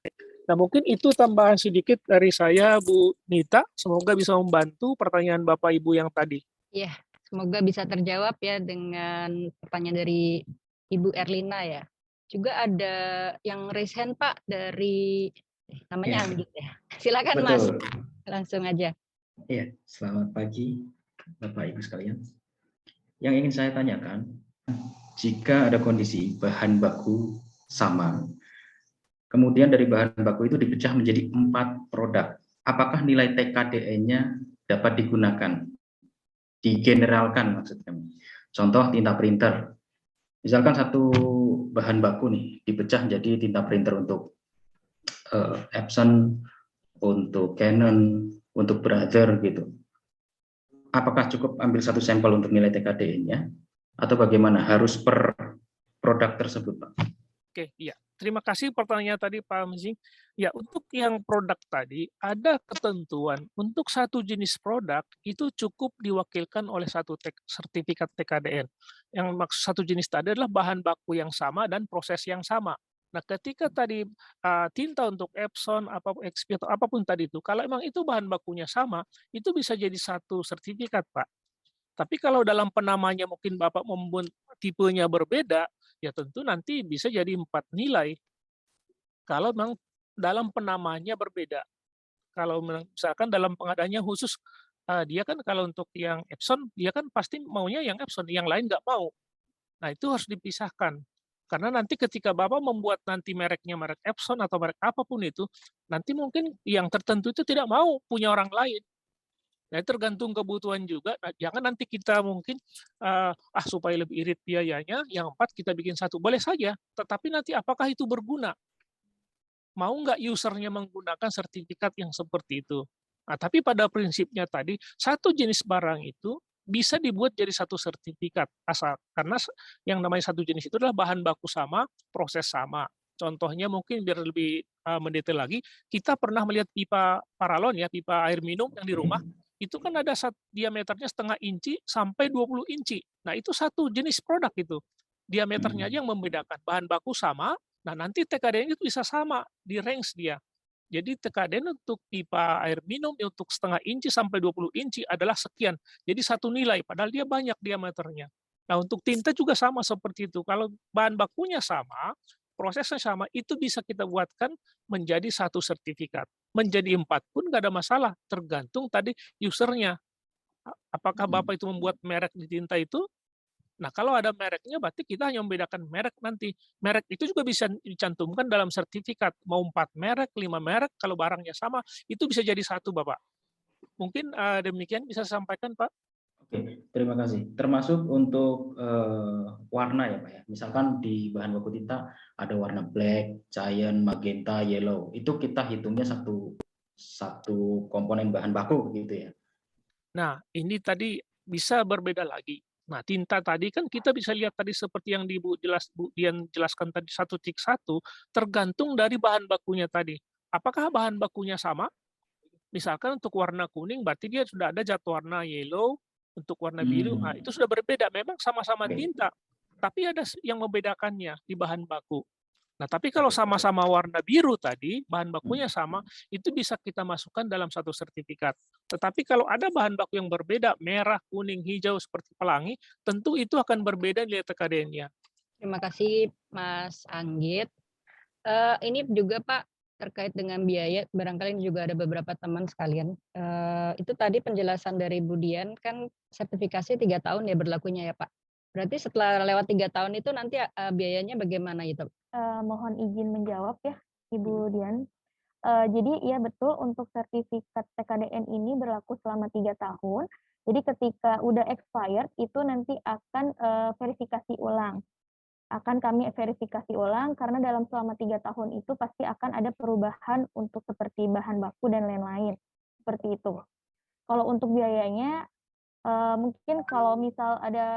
Nah, mungkin itu tambahan sedikit dari saya, Bu Nita. Semoga bisa membantu pertanyaan Bapak Ibu yang tadi. Iya, semoga bisa terjawab ya dengan pertanyaan dari Ibu Erlina ya. Juga ada yang raise hand Pak dari namanya Ya, Anggit ya. Silakan Mas, betul. langsung aja. Iya, selamat pagi Bapak Ibu sekalian. Yang ingin saya tanyakan, jika ada kondisi bahan baku sama, kemudian dari bahan baku itu dipecah menjadi 4 produk, apakah nilai TKDN-nya dapat digunakan, digeneralkan maksudnya? Contoh tinta printer. Misalkan satu bahan baku nih dipecah jadi tinta printer untuk Epson, untuk Canon, untuk Brother gitu. Apakah cukup ambil satu sampel untuk nilai TKDN-nya atau bagaimana? Harus per produk tersebut, Pak? Oke, iya. Terima kasih pertanyaan tadi Pak Mizing. Ya, untuk yang produk tadi, ada ketentuan untuk satu jenis produk itu cukup diwakilkan oleh satu sertifikat TKDN. Yang maksud satu jenis tadi adalah bahan baku yang sama dan proses yang sama. Nah, ketika tadi tinta untuk Epson, XP atau apapun tadi itu, kalau emang itu bahan bakunya sama, itu bisa jadi satu sertifikat, Pak. Tapi kalau dalam penamanya mungkin Bapak membuat tipenya berbeda, ya tentu nanti bisa jadi 4 nilai. Kalau memang dalam penamanya berbeda. Kalau misalkan dalam pengadaannya khusus, dia kan kalau untuk yang Epson, dia kan pasti maunya yang Epson, yang lain nggak mau. Nah, itu harus dipisahkan. Karena nanti ketika Bapak membuat nanti mereknya merek Epson atau merek apapun itu, nanti mungkin yang tertentu itu tidak mau punya orang lain. Nah, tergantung kebutuhan juga. Nah, jangan nanti kita mungkin supaya lebih irit biayanya, yang 4 kita bikin satu. Boleh saja, tetapi nanti apakah itu berguna? Mau nggak usernya menggunakan sertifikat yang seperti itu? Nah, tapi pada prinsipnya tadi, satu jenis barang itu bisa dibuat jadi satu sertifikat. Karena yang namanya satu jenis itu adalah bahan baku sama, proses sama. Contohnya mungkin biar lebih mendetail lagi, kita pernah melihat pipa paralon ya, pipa air minum yang di rumah, itu kan ada diameternya 0,5 inci sampai 20 inci. Nah, itu satu jenis produk itu. Diameternya aja yang membedakan. Bahan baku sama, nah nanti TKDN itu bisa sama, di range dia. Jadi TKDN untuk pipa air minum untuk 0,5 inci sampai 20 inci adalah sekian. Jadi satu nilai, padahal dia banyak diameternya. Nah, untuk tinta juga sama seperti itu. Kalau bahan bakunya sama, prosesnya sama, itu bisa kita buatkan menjadi satu sertifikat. Menjadi 4 pun nggak ada masalah, tergantung tadi usernya. Apakah Bapak itu membuat merek di tinta itu? Nah, kalau ada mereknya, berarti kita hanya membedakan merek nanti. Merek itu juga bisa dicantumkan dalam sertifikat. Mau 4 merek, 5 merek, kalau barangnya sama, itu bisa jadi satu, Bapak. Mungkin demikian bisa saya sampaikan, Pak. Oke, terima kasih. Termasuk untuk warna ya, Pak ya. Misalkan di bahan baku tinta ada warna black, cyan, magenta, yellow. Itu kita hitungnya satu komponen bahan baku gitu ya. Nah, ini tadi bisa berbeda lagi. Nah, tinta tadi kan kita bisa lihat tadi seperti yang Bu Dian jelaskan tadi 1/1, tergantung dari bahan bakunya tadi. Apakah bahan bakunya sama? Misalkan untuk warna kuning, berarti dia sudah ada zat warna yellow, untuk warna biru, nah itu sudah berbeda. Memang sama-sama tinta, tapi ada yang membedakannya di bahan baku. Nah, tapi kalau sama-sama warna biru tadi, bahan bakunya sama, itu bisa kita masukkan dalam satu sertifikat. Tetapi kalau ada bahan baku yang berbeda, merah, kuning, hijau, seperti pelangi, tentu itu akan berbeda nilai TKDN-nya. Terima kasih Mas Anggit. Ini juga Pak, terkait dengan biaya, barangkali juga ada beberapa teman sekalian. Itu tadi penjelasan dari Bu Dian, kan sertifikasi 3 tahun ya berlakunya ya Pak. Berarti setelah lewat 3 tahun itu nanti biayanya bagaimana itu? Mohon izin menjawab ya, Ibu Dian. Jadi ya betul, untuk sertifikat TKDN ini berlaku selama 3 tahun. Jadi ketika udah expired itu nanti akan verifikasi ulang. Akan kami verifikasi ulang karena dalam selama 3 tahun itu pasti akan ada perubahan untuk seperti bahan baku dan lain-lain. Seperti itu. Kalau untuk biayanya, mungkin kalau misal ada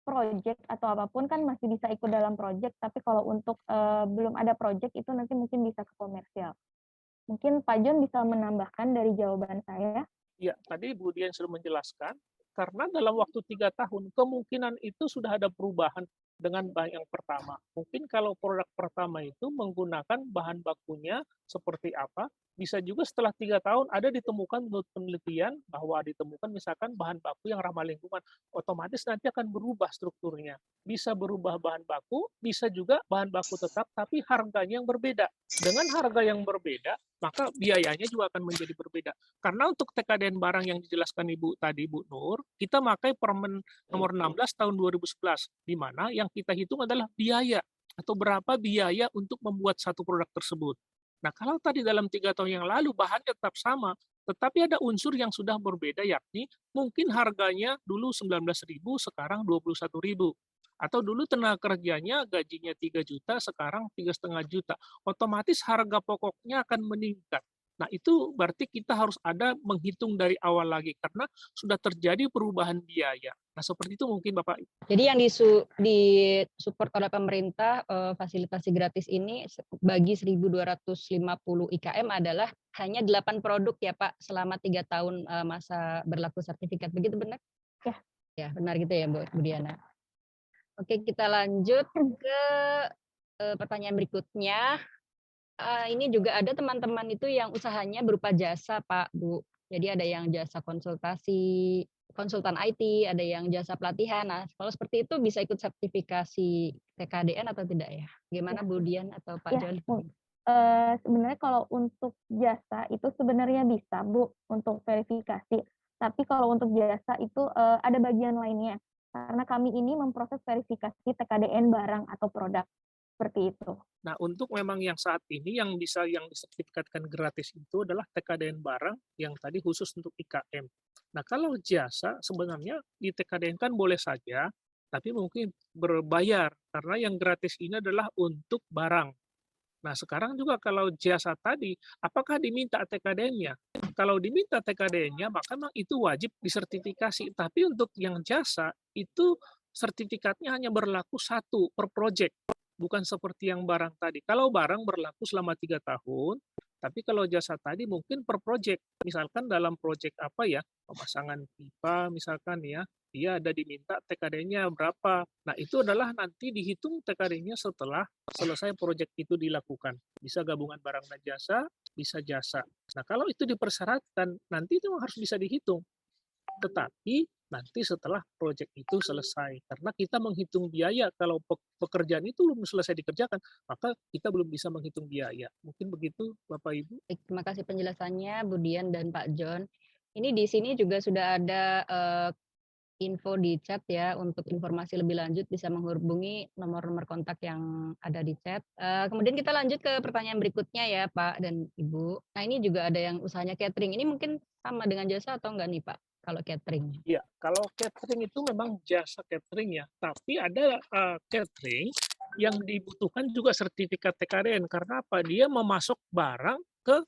project atau apapun kan masih bisa ikut dalam project, tapi kalau untuk belum ada project itu nanti mungkin bisa ke komersial. Mungkin Pak John bisa menambahkan dari jawaban saya. Ya, tadi Bu Dian sudah menjelaskan, karena dalam waktu 3 tahun, kemungkinan itu sudah ada perubahan dengan bahan yang pertama. Mungkin kalau produk pertama itu menggunakan bahan bakunya seperti apa, bisa juga setelah 3 tahun ada ditemukan menurut penelitian bahwa ditemukan misalkan bahan baku yang ramah lingkungan, otomatis nanti akan berubah strukturnya. Bisa berubah bahan baku, bisa juga bahan baku tetap, tapi harganya yang berbeda. Dengan harga yang berbeda, maka biayanya juga akan menjadi berbeda. Karena untuk TKDN barang yang dijelaskan Ibu tadi, Bu Nur, kita pakai Permen nomor 16 tahun 2011, di mana yang kita hitung adalah biaya atau berapa biaya untuk membuat satu produk tersebut. Nah, kalau tadi dalam 3 tahun yang lalu bahannya tetap sama, tetapi ada unsur yang sudah berbeda, yakni mungkin harganya dulu 19.000, sekarang 21.000. Atau dulu tenaga kerjanya gajinya 3 juta, sekarang 3,5 juta. Otomatis harga pokoknya akan meningkat. Nah, itu berarti kita harus ada menghitung dari awal lagi, karena sudah terjadi perubahan biaya. Nah, seperti itu mungkin Bapak. Jadi yang disupport oleh pemerintah fasilitasi gratis ini bagi 1.250 IKM adalah hanya 8 produk ya Pak selama 3 tahun masa berlaku sertifikat. Begitu benar? Ya. Ya, benar gitu ya Bu Diana. Oke, kita lanjut ke pertanyaan berikutnya. Ini juga ada teman-teman itu yang usahanya berupa jasa Pak, Bu. Jadi ada yang jasa konsultasi, konsultan IT, ada yang jasa pelatihan. Nah, kalau seperti itu bisa ikut sertifikasi TKDN atau tidak ya? Gimana Bu Dian atau Pak Ya, John? sebenarnya kalau untuk jasa itu sebenarnya bisa Bu untuk verifikasi. Tapi kalau untuk jasa itu ada bagian lainnya. Karena kami ini memproses verifikasi TKDN barang atau produk. Seperti itu. Nah, untuk memang yang saat ini yang disertifikatkan gratis itu adalah TKDN barang yang tadi khusus untuk IKM. Nah, kalau jasa sebenarnya di TKDN kan boleh saja, tapi mungkin berbayar karena yang gratis ini adalah untuk barang. Nah, sekarang juga kalau jasa tadi, apakah diminta TKDN-nya? Kalau diminta TKDN-nya, maka memang itu wajib disertifikasi. Tapi untuk yang jasa, itu sertifikatnya hanya berlaku 1 per project. Bukan seperti yang barang tadi. Kalau barang berlaku selama 3 tahun, tapi kalau jasa tadi mungkin per project. Misalkan dalam project apa ya, pemasangan pipa misalkan ya, dia ada diminta TKD-nya berapa. Nah, itu adalah nanti dihitung TKD-nya setelah selesai project itu dilakukan. Bisa gabungan barang dan jasa, bisa jasa. Nah, kalau itu dipersyaratkan, nanti itu harus bisa dihitung. Tetapi nanti setelah proyek itu selesai. Karena kita menghitung biaya, kalau pekerjaan itu belum selesai dikerjakan, maka kita belum bisa menghitung biaya. Mungkin begitu, Bapak Ibu. Terima kasih penjelasannya, Bu Dian dan Pak John. Ini di sini juga sudah ada info di chat ya, untuk informasi lebih lanjut bisa menghubungi nomor-nomor kontak yang ada di chat. Kemudian kita lanjut ke pertanyaan berikutnya ya Pak dan Ibu. Nah ini juga ada yang usahanya catering. Ini mungkin sama dengan jasa atau enggak nih Pak? Kalau catering. Iya, kalau catering itu memang jasa catering ya, tapi ada catering yang dibutuhkan juga sertifikat TKDN. Karena apa? Dia memasok barang ke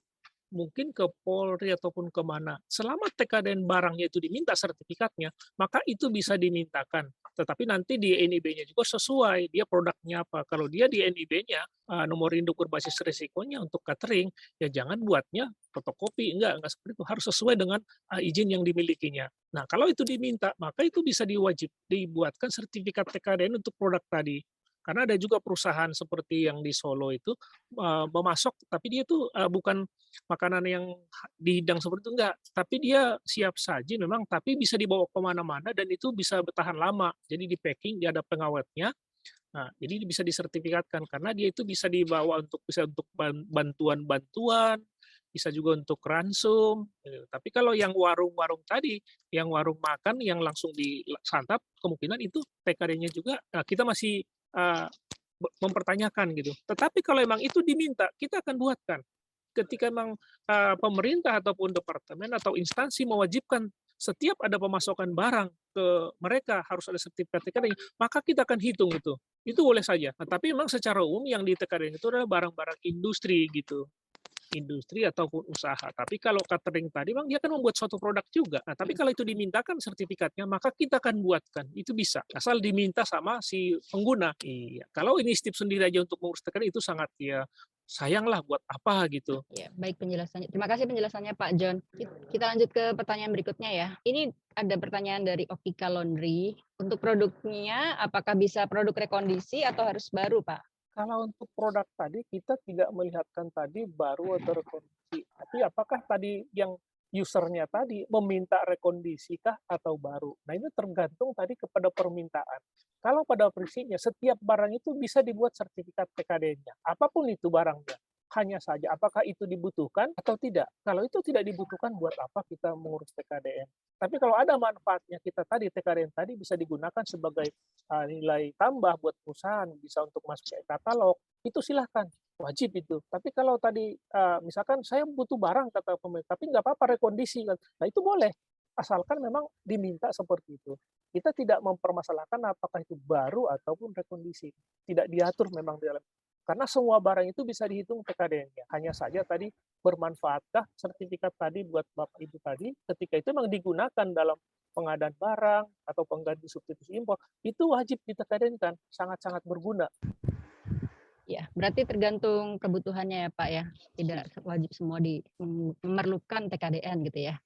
mungkin ke Polri ataupun kemana. Selama TKDN barangnya itu diminta sertifikatnya, maka itu bisa dimintakan. Tetapi nanti di NIB-nya juga sesuai, dia produknya apa. Kalau dia di NIB-nya, nomor induk berbasis risikonya untuk catering, ya jangan buatnya fotokopi. Enggak seperti itu. Harus sesuai dengan izin yang dimilikinya. Nah, kalau itu diminta, maka itu bisa dibuatkan sertifikat TKDN untuk produk tadi. Karena ada juga perusahaan seperti yang di Solo itu memasok, tapi dia tuh bukan makanan yang dihidang seperti itu, enggak. Tapi dia siap saji memang, tapi bisa dibawa kemana-mana dan itu bisa bertahan lama. Jadi di packing, dia ada pengawetnya. Nah, jadi bisa disertifikatkan karena dia itu bisa dibawa untuk bantuan-bantuan, bisa juga untuk ransum. Tapi kalau yang warung-warung tadi, yang warung makan yang langsung disantap, kemungkinan itu TKD-nya juga kita masih mempertanyakan gitu. Tetapi kalau memang itu diminta, kita akan buatkan. Ketika memang pemerintah ataupun departemen atau instansi mewajibkan setiap ada pemasokan barang ke mereka harus ada sertifikat TKD, maka kita akan hitung itu. Itu boleh saja. Nah, tapi memang secara umum yang di TKD itu adalah barang-barang industri gitu. industri ataupun usaha. Tapi kalau catering tadi Bang, dia kan membuat suatu produk juga. Nah, tapi kalau itu dimintakan sertifikatnya, maka kita akan buatkan. Itu bisa. Asal diminta sama si pengguna. Iya. Kalau ini Steve sendiri aja untuk mengurus TKD itu sangat ya sayanglah buat apa gitu. Ya, baik penjelasannya. Terima kasih penjelasannya Pak John. Kita lanjut ke pertanyaan berikutnya ya. Ini ada pertanyaan dari Optika Laundry. Untuk produknya, apakah bisa produk rekondisi atau harus baru, Pak? Kalau untuk produk tadi, kita tidak melihatkan tadi baru atau rekondisi. Tapi apakah tadi yang usernya tadi meminta rekondisi kah atau baru? Nah, ini tergantung tadi kepada permintaan. Kalau pada prinsipnya, setiap barang itu bisa dibuat sertifikat TKD-nya. Apapun itu barangnya. Hanya saja, apakah itu dibutuhkan atau tidak? Kalau itu tidak dibutuhkan, buat apa kita mengurus TKDN? Tapi kalau ada manfaatnya, kita tadi TKDN tadi bisa digunakan sebagai nilai tambah buat perusahaan, bisa untuk masuk ke katalog, itu silahkan, wajib itu. Tapi kalau tadi misalkan saya butuh barang kata pemerintah, tapi nggak apa-apa rekondisi, nah itu boleh, asalkan memang diminta seperti itu. Kita tidak mempermasalahkan apakah itu baru ataupun rekondisi, tidak diatur memang di dalam. Karena semua barang itu bisa dihitung TKDN-nya. Hanya saja tadi bermanfaatkah sertifikat tadi buat Bapak Ibu tadi, ketika itu memang digunakan dalam pengadaan barang atau pengganti substitusi impor, itu wajib di-TKDN-kan, sangat-sangat berguna. Ya, berarti tergantung kebutuhannya ya Pak ya. Tidak wajib semua memerlukan TKDN gitu ya.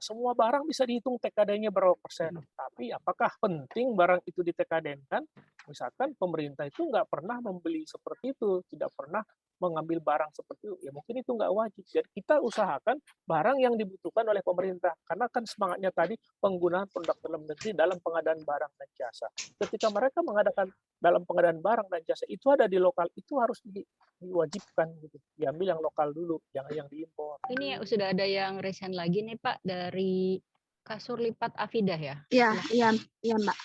Semua barang bisa dihitung TKD-nya berapa persen. Tapi apakah penting barang itu di TKD-kan? Misalkan pemerintah itu nggak pernah membeli seperti itu, tidak pernah mengambil barang seperti itu, ya mungkin itu nggak wajib. Jadi kita usahakan barang yang dibutuhkan oleh pemerintah, karena kan semangatnya tadi penggunaan produk dalam negeri dalam pengadaan barang dan jasa. Ketika mereka mengadakan dalam pengadaan barang dan jasa itu ada di lokal, itu harus diwajibkan gitu. Diambil yang lokal dulu, jangan yang diimpor. Ini sudah ada yang resen lagi nih Pak dari Kasur Lipat Afidah ya? Iya Mbak.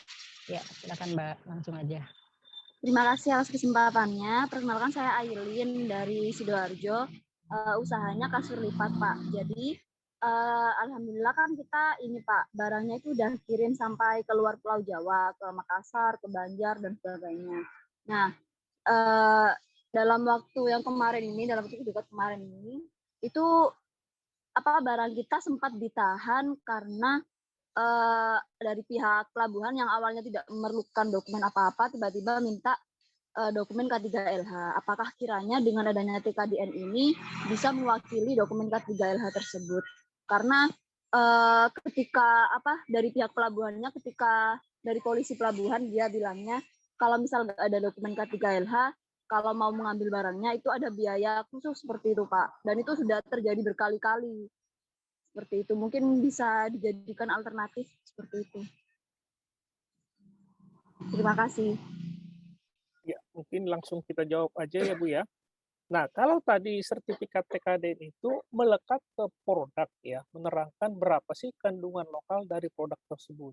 Ya, silakan Mbak, langsung aja. Terima kasih atas kesempatannya. Perkenalkan saya Ailin dari Sidoarjo. Usahanya kasur lipat Pak. Jadi alhamdulillah kan kita ini Pak, barangnya itu udah kirim sampai ke luar Pulau Jawa, ke Makassar, ke Banjar dan sebagainya. Nah, dalam waktu yang kemarin ini, dalam waktu dekat kemarin ini, itu barang kita sempat ditahan karena dari pihak pelabuhan yang awalnya tidak memerlukan dokumen apa-apa, tiba-tiba minta dokumen K3LH. Apakah kiranya dengan adanya TKDN ini bisa mewakili dokumen K3LH tersebut? Karena ketika dari pihak pelabuhannya, ketika dari polisi pelabuhan dia bilangnya kalau misal nggak ada dokumen K3LH, kalau mau mengambil barangnya itu ada biaya khusus seperti itu Pak. Dan itu sudah terjadi berkali-kali. Seperti itu, mungkin bisa dijadikan alternatif seperti itu. Terima kasih. Ya, mungkin langsung kita jawab aja ya Bu ya. Nah, kalau tadi sertifikat TKDN itu melekat ke produk ya, menerangkan berapa sih kandungan lokal dari produk tersebut.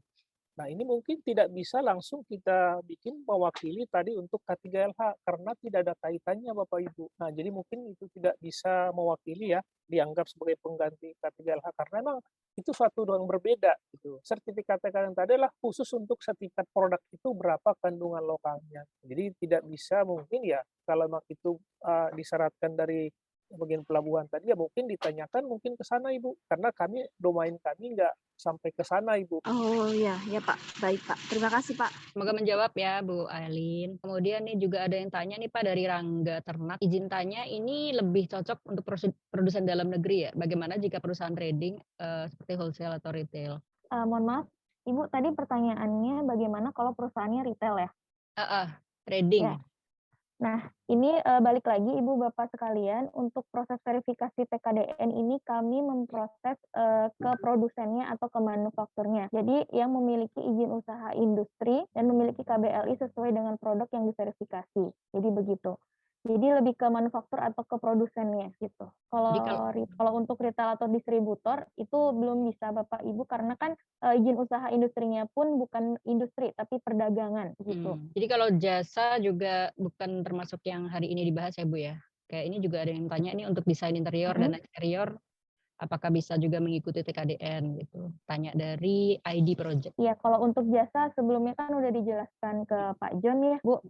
Nah, ini mungkin tidak bisa langsung kita bikin mewakili tadi untuk K3LH karena tidak ada kaitannya Bapak Ibu. Nah, jadi mungkin itu tidak bisa mewakili ya, dianggap sebagai pengganti K3LH karena memang itu suatu yang berbeda gitu. Sertifikat TKDN tadi adalah khusus untuk sertifikat produk itu berapa kandungan lokalnya. Jadi tidak bisa mungkin ya kalau memang itu disyaratkan dari bagian pelabuhan tadi ya mungkin ditanyakan mungkin ke sana Ibu karena domain kami nggak sampai ke sana Ibu. Oh ya Pak, baik Pak. Terima kasih Pak. Semoga menjawab ya Bu Ailin. Kemudian nih juga ada yang tanya nih Pak dari Rangga Ternak. Izin tanya ini lebih cocok untuk produsen dalam negeri ya? Bagaimana jika perusahaan trading seperti wholesale atau retail? Mohon maaf, Ibu tadi pertanyaannya bagaimana kalau perusahaannya retail ya? Trading. Ya. Nah, ini balik lagi Ibu Bapak sekalian, untuk proses verifikasi TKDN ini kami memproses ke produsennya atau ke manufakturnya. Jadi yang memiliki izin usaha industri dan memiliki KBLI sesuai dengan produk yang diverifikasi. Jadi begitu. Jadi lebih ke manufaktur atau ke produsennya gitu. Kalau untuk retail atau distributor itu belum bisa Bapak Ibu karena kan izin usaha industrinya pun bukan industri tapi perdagangan gitu. Jadi kalau jasa juga bukan termasuk yang hari ini dibahas ya Bu ya. Kayak ini juga ada yang tanya nih untuk desain interior dan eksterior apakah bisa juga mengikuti TKDN gitu. Tanya dari ID Project. Iya, kalau untuk jasa sebelumnya kan udah dijelaskan ke Pak John ya, Bu.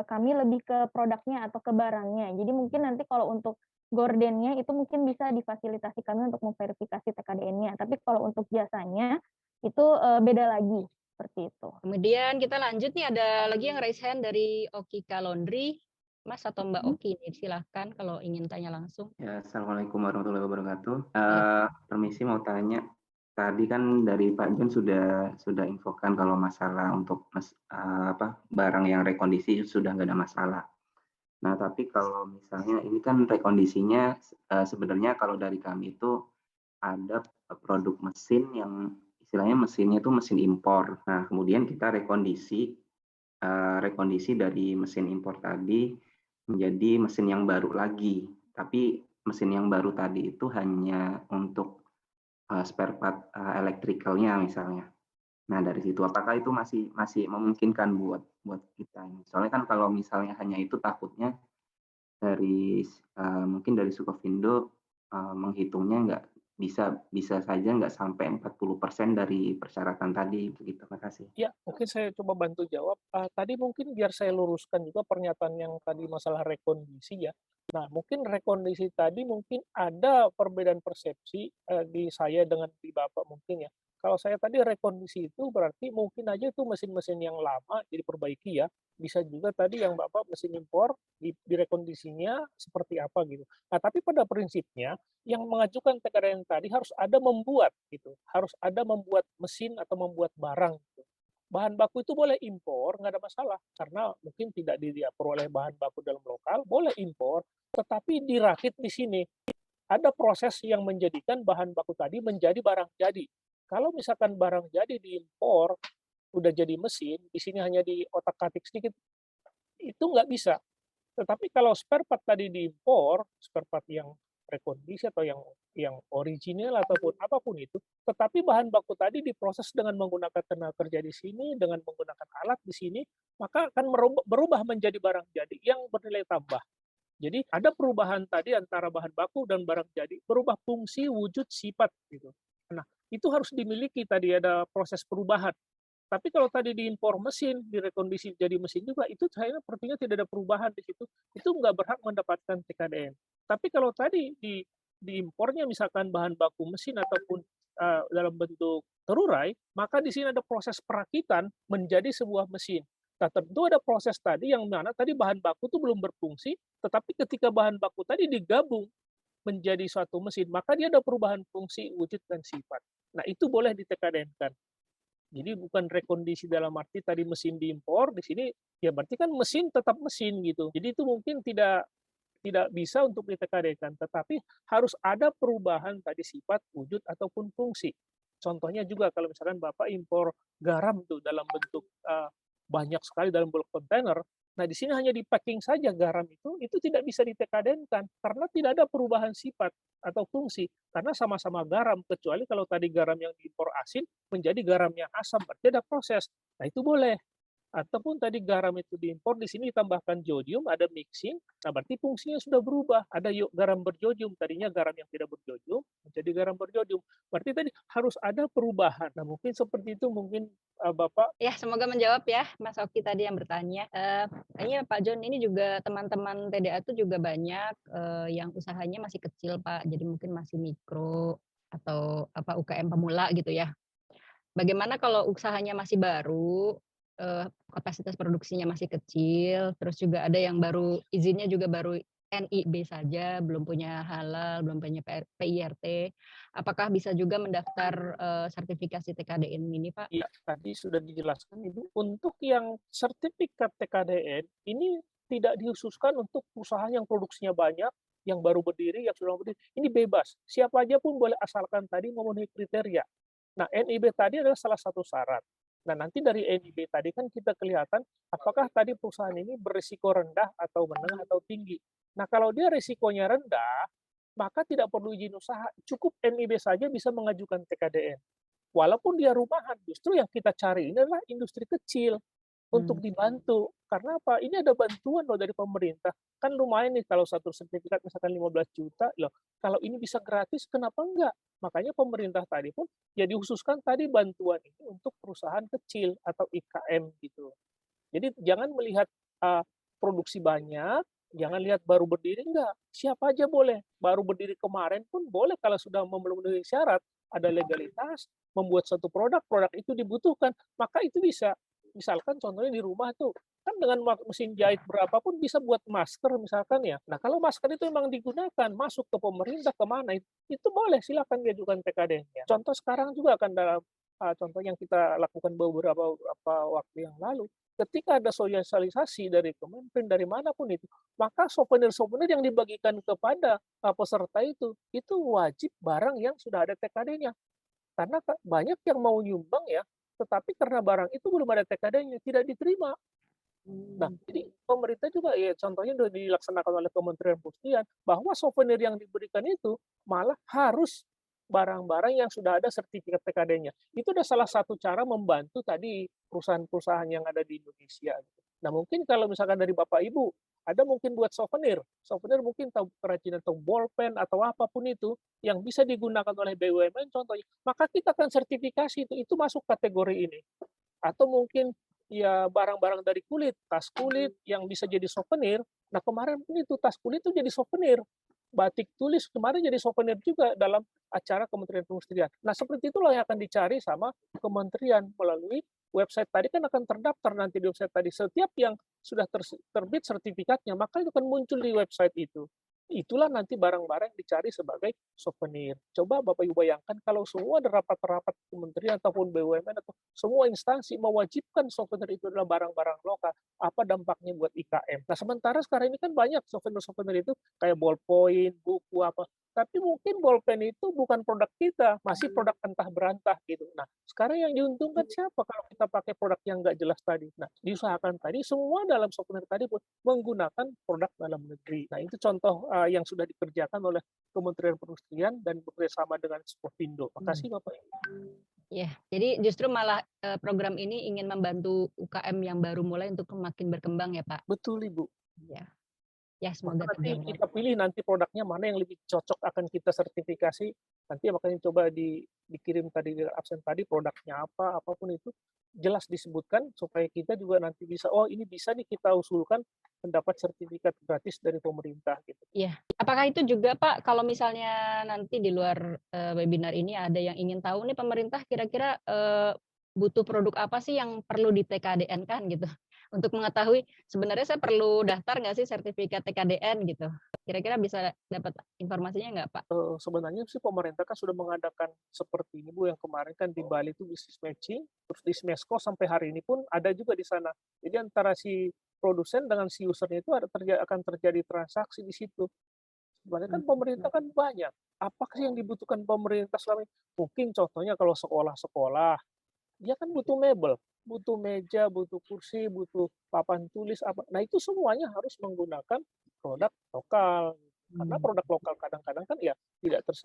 Kami lebih ke produknya atau ke barangnya. Jadi mungkin nanti kalau untuk gordennya itu mungkin bisa difasilitasi kami untuk memverifikasi TKDN-nya. Tapi kalau untuk jasanya itu beda lagi seperti itu. Kemudian kita lanjut nih, ada lagi yang raise hand dari Okika Laundry. Mas atau Mbak Oki nih, silahkan kalau ingin tanya langsung. Ya, Assalamualaikum warahmatullahi wabarakatuh. Ya. Permisi mau tanya, tadi kan dari Pak John sudah infokan kalau masalah untuk barang yang rekondisi sudah nggak ada masalah. Nah, tapi kalau misalnya ini kan rekondisinya sebenarnya kalau dari kami itu ada produk mesin yang istilahnya mesinnya itu mesin impor. Nah, kemudian kita rekondisi dari mesin impor tadi menjadi mesin yang baru lagi. Tapi mesin yang baru tadi itu hanya untuk spare part elektrikalnya misalnya. Nah, dari situ apakah itu masih memungkinkan buat kita ini? Soalnya kan kalau misalnya hanya itu takutnya dari mungkin dari Sukovindo menghitungnya nggak bisa saja nggak sampai 40% dari persyaratan tadi begitu. Terima kasih. Ya, mungkin saya coba bantu jawab. Tadi mungkin biar saya luruskan juga pernyataan yang tadi masalah rekondisi ya. Nah, mungkin rekondisi tadi mungkin ada perbedaan persepsi di saya dengan di Bapak mungkin ya. Kalau saya tadi rekondisi itu berarti mungkin aja itu mesin-mesin yang lama diperbaiki ya. Bisa juga tadi yang Bapak mesin impor direkondisinya seperti apa gitu. Nah, tapi pada prinsipnya yang mengajukan TKDN tadi harus ada membuat gitu, harus ada membuat mesin atau membuat barang gitu. Bahan baku itu boleh impor, nggak ada masalah, karena mungkin tidak diperoleh bahan baku dalam lokal, boleh impor, tetapi dirakit di sini. Ada proses yang menjadikan bahan baku tadi menjadi barang jadi. Kalau misalkan barang jadi diimpor, udah jadi mesin, di sini hanya di otak-atik sedikit, itu nggak bisa. Tetapi kalau spare part tadi diimpor, spare part yang rekondisi atau yang original ataupun apapun itu, tetapi bahan baku tadi diproses dengan menggunakan tenaga kerja di sini, dengan menggunakan alat di sini, maka akan berubah menjadi barang jadi yang bernilai tambah. Jadi ada perubahan tadi antara bahan baku dan barang jadi, berubah fungsi, wujud, sifat gitu. Nah, itu harus dimiliki tadi, ada proses perubahan. Tapi kalau tadi diimpor mesin, direkondisi jadi mesin juga, itu saya sepertinya tidak ada perubahan di situ. Itu nggak berhak mendapatkan TKDN. Tapi kalau tadi diimpornya misalkan bahan baku mesin ataupun dalam bentuk terurai, maka di sini ada proses perakitan menjadi sebuah mesin. Nah, tentu ada proses tadi yang mana tadi bahan baku itu belum berfungsi, tetapi ketika bahan baku tadi digabung menjadi suatu mesin, maka dia ada perubahan fungsi, wujud, dan sifat. Nah, itu boleh di-TKDN-kan. Jadi bukan rekondisi dalam arti tadi mesin diimpor, di sini ya berarti kan mesin tetap mesin gitu. Jadi itu mungkin tidak bisa untuk di-TKD-kan, tetapi harus ada perubahan tadi sifat, wujud, ataupun fungsi. Contohnya juga kalau misalkan Bapak impor garam tuh dalam bentuk banyak sekali dalam bulk container, nah di sini hanya di packing saja garam itu tidak bisa di-TKD-kan karena tidak ada perubahan sifat atau fungsi, karena sama-sama garam, kecuali kalau tadi garam yang diimpor asin menjadi garam yang asam, berarti ada proses. Nah itu boleh. Ataupun tadi garam itu diimpor, di sini ditambahkan jodium, ada mixing, nah berarti fungsinya sudah berubah. Ada garam berjodium, tadinya garam yang tidak berjodium, menjadi garam berjodium. Berarti tadi harus ada perubahan. Nah mungkin seperti itu, mungkin Bapak. Ya, semoga menjawab ya Mas Oki tadi yang bertanya. Kayaknya Pak John ini juga teman-teman TDA itu juga banyak yang usahanya masih kecil Pak, jadi mungkin masih mikro atau UKM pemula gitu ya. Bagaimana kalau usahanya masih baru, kapasitas produksinya masih kecil, terus juga ada yang baru izinnya juga baru NIB saja, belum punya halal, belum punya PIRT. Apakah bisa juga mendaftar sertifikasi TKDN ini, Pak? Iya, tadi sudah dijelaskan Ibu. Untuk yang sertifikat TKDN ini tidak dikhususkan untuk perusahaan yang produksinya banyak, yang baru berdiri, yang sudah berdiri. Ini bebas. Siapa aja pun boleh asalkan tadi memenuhi kriteria. Nah, NIB tadi adalah salah satu syarat. Nah, nanti dari NIB tadi kan kita kelihatan apakah tadi perusahaan ini berisiko rendah atau menengah atau tinggi. Nah, kalau dia risikonya rendah, maka tidak perlu izin usaha. Cukup NIB saja bisa mengajukan TKDN. Walaupun dia rumahan, justru yang kita cari ini adalah industri kecil. untuk dibantu. Karena apa? Ini ada bantuan loh dari pemerintah. Kan lumayan nih kalau satu sertifikat misalkan 15 juta loh. Kalau ini bisa gratis, kenapa enggak? Makanya pemerintah tadi pun ya dihususkan tadi bantuan ini untuk perusahaan kecil atau IKM gitu. Jadi jangan melihat produksi banyak, jangan lihat baru berdiri, enggak. Siapa aja boleh. Baru berdiri kemarin pun boleh kalau sudah memenuhi syarat, ada legalitas, membuat satu produk itu dibutuhkan, maka itu bisa. Misalkan contohnya di rumah tuh, kan dengan mesin jahit berapapun bisa buat masker misalkan ya. Nah kalau masker itu memang digunakan, masuk ke pemerintah kemana, itu boleh, silakan diajukan TKD-nya. Contoh sekarang juga akan dalam contoh yang kita lakukan beberapa waktu yang lalu, ketika ada sosialisasi dari Kementerian, dari manapun itu, maka souvenir-souvenir yang dibagikan kepada peserta itu wajib barang yang sudah ada TKD-nya. Karena banyak yang mau nyumbang ya, tetapi karena barang itu belum ada TKD-nya, tidak diterima. Nah, jadi pemerintah juga ya contohnya sudah dilaksanakan oleh Kementerian Perindustrian bahwa souvenir yang diberikan itu malah harus barang-barang yang sudah ada sertifikat TKD-nya. Itu adalah salah satu cara membantu tadi perusahaan-perusahaan yang ada di Indonesia. Nah, mungkin kalau misalkan dari Bapak Ibu ada mungkin buat souvenir mungkin tahu kerajinan atau bolpen atau apapun itu yang bisa digunakan oleh BUMN contohnya, maka kita akan sertifikasi itu masuk kategori ini. Atau mungkin ya barang-barang dari kulit, tas kulit yang bisa jadi souvenir. Nah kemarin pun itu tas kulit itu jadi souvenir. Batik tulis kemarin jadi souvenir juga dalam acara Kementerian Perindustrian. Nah seperti itulah yang akan dicari sama kementerian melalui website tadi kan akan terdaftar nanti di website tadi. Setiap yang sudah terbit sertifikatnya, maka itu akan muncul di website itu. Itulah nanti barang-barang yang dicari sebagai souvenir. Coba Bapak Ibu bayangkan kalau semua ada rapat-rapat kementerian ataupun BUMN atau semua instansi mewajibkan souvenir itu adalah barang-barang lokal, apa dampaknya buat IKM. Nah sementara sekarang ini kan banyak souvenir-souvenir itu kayak ballpoint, buku apa. Tapi mungkin bolpen itu bukan produk kita, masih produk entah berantah gitu. Nah, sekarang yang diuntungkan siapa kalau kita pakai produk yang nggak jelas tadi? Nah, diusahakan tadi semua dalam souvenir tadi pun menggunakan produk dalam negeri. Nah, itu contoh yang sudah dikerjakan oleh Kementerian Perindustrian dan bekerjasama dengan Sportindo. Makasih Bapak Ibu. Ya, jadi justru malah program ini ingin membantu UKM yang baru mulai untuk makin berkembang ya Pak? Betul Ibu. Ya. Ya, semoga nanti kita pilih nanti produknya mana yang lebih cocok akan kita sertifikasi. Nanti makanya coba dikirim tadi absen tadi produknya apa, apapun itu jelas disebutkan supaya kita juga nanti bisa ini bisa nih kita usulkan mendapat sertifikat gratis dari pemerintah gitu. Iya. Apakah itu juga Pak kalau misalnya nanti di luar webinar ini ada yang ingin tahu nih pemerintah kira-kira butuh produk apa sih yang perlu di TKDN kan gitu? Untuk mengetahui sebenarnya saya perlu daftar nggak sih sertifikat TKDN gitu. Kira-kira bisa dapat informasinya nggak Pak? Sebenarnya sih pemerintah kan sudah mengadakan seperti ini Bu, yang kemarin kan di Bali itu business matching, terus di Smesco sampai hari ini pun ada juga di sana. Jadi antara si produsen dengan si usernya itu akan terjadi transaksi di situ. Sebenarnya kan pemerintah kan banyak. Apa sih yang dibutuhkan pemerintah selama ini? Mungkin contohnya kalau sekolah-sekolah, dia kan butuh mebel, butuh meja, butuh kursi, butuh papan tulis apa. Nah, itu semuanya harus menggunakan produk lokal. Karena produk lokal kadang-kadang kan ya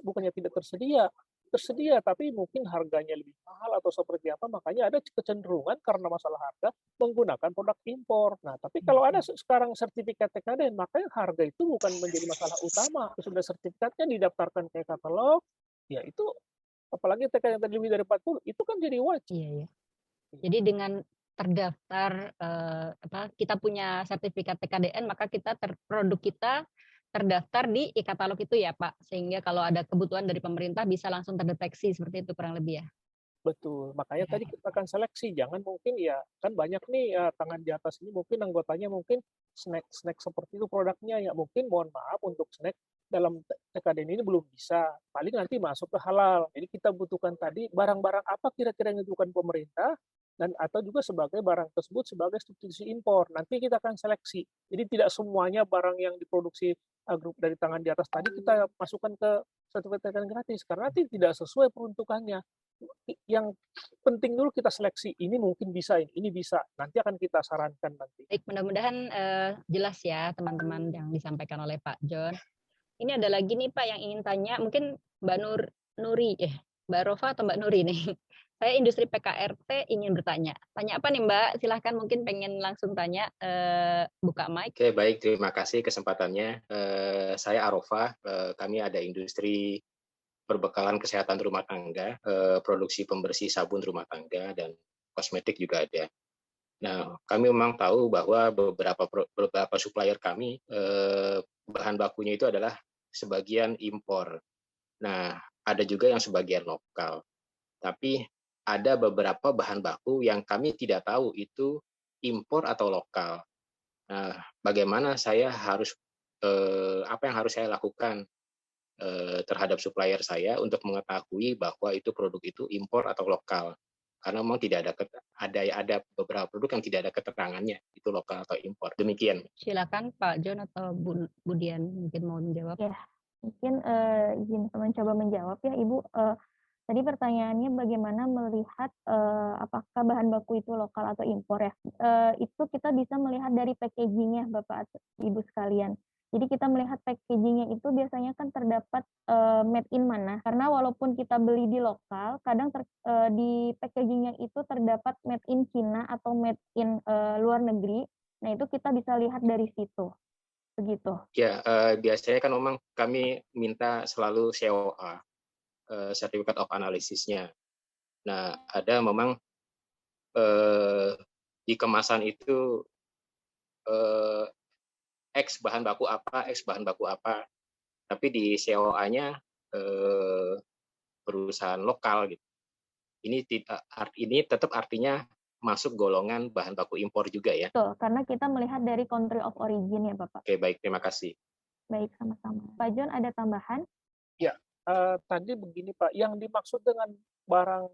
bukannya tidak tersedia, tapi mungkin harganya lebih mahal atau seperti apa, makanya ada kecenderungan karena masalah harga menggunakan produk impor. Nah, tapi kalau ada sekarang sertifikat TKDN, makanya harga itu bukan menjadi masalah utama. Sudah sertifikatnya didaftarkan ke katalog, ya itu apalagi TKDN yang tadi lebih dari 40, itu kan jadi wajib. Iya. Jadi dengan terdaftar kita punya sertifikat TKDN maka produk kita terdaftar di e-katalog itu ya Pak, sehingga kalau ada kebutuhan dari pemerintah bisa langsung terdeteksi seperti itu kurang lebih ya. Betul, makanya tadi kita akan seleksi, jangan mungkin ya kan banyak nih tangan di atas ini mungkin anggotanya mungkin snack seperti itu produknya ya mungkin mohon maaf untuk snack dalam TKDN ini belum bisa, paling nanti masuk ke halal. Jadi kita butuhkan tadi barang-barang apa kira-kira yang dibutuhkan pemerintah dan atau juga sebagai barang tersebut sebagai substitusi impor. Nanti kita akan seleksi. Jadi tidak semuanya barang yang diproduksi grup dari tangan di atas tadi kita masukkan ke sertifikat TKDN gratis karena nanti tidak sesuai peruntukannya. Yang penting dulu kita seleksi, ini mungkin bisa, ini bisa. Nanti akan kita sarankan nanti. Baik, mudah-mudahan jelas ya teman-teman yang disampaikan oleh Pak John. Ini ada lagi nih Pak yang ingin tanya, mungkin Mbak Nuri, Mbak Rova atau Mbak Nuri nih. Saya industri PKRT ingin bertanya. Tanya apa nih Mbak? Silahkan mungkin pengen langsung tanya. Buka mic. Oke, baik. Terima kasih kesempatannya. Saya Arofa. Kami ada industri perbekalan kesehatan rumah tangga, produksi pembersih sabun rumah tangga, dan kosmetik juga ada. Nah, kami memang tahu bahwa beberapa supplier kami, bahan bakunya itu adalah sebagian impor. Nah, ada juga yang sebagian lokal. Tapi ada beberapa bahan baku yang kami tidak tahu itu impor atau lokal. Nah, bagaimana saya harus apa yang harus saya lakukan terhadap supplier saya untuk mengetahui bahwa itu produk itu impor atau lokal? Karena memang tidak ada beberapa produk yang tidak ada keterangannya itu lokal atau impor. Demikian. Silakan Pak John atau Bu Dian mungkin mau menjawab. Ya, mungkin izin mencoba menjawab ya Ibu. Tadi pertanyaannya bagaimana melihat apakah bahan baku itu lokal atau impor ya? Itu kita bisa melihat dari packagingnya Bapak atau Ibu sekalian. Jadi kita melihat packagingnya itu biasanya kan terdapat made in mana. Karena walaupun kita beli di lokal, kadang di packagingnya itu terdapat made in Cina atau made in luar negeri. Nah itu kita bisa lihat dari situ. Begitu. Ya, biasanya kan memang kami minta selalu COA. Certificate of Analysis-nya. Nah, ada memang di kemasan itu X bahan baku apa, X bahan baku apa, tapi di COA-nya perusahaan lokal gitu. Ini tetap artinya masuk golongan bahan baku impor juga ya. Betul, karena kita melihat dari country of origin ya Bapak. Oke, baik, terima kasih. Baik, sama-sama. Pak John ada tambahan? Ya, tadi begini Pak, yang dimaksud dengan barang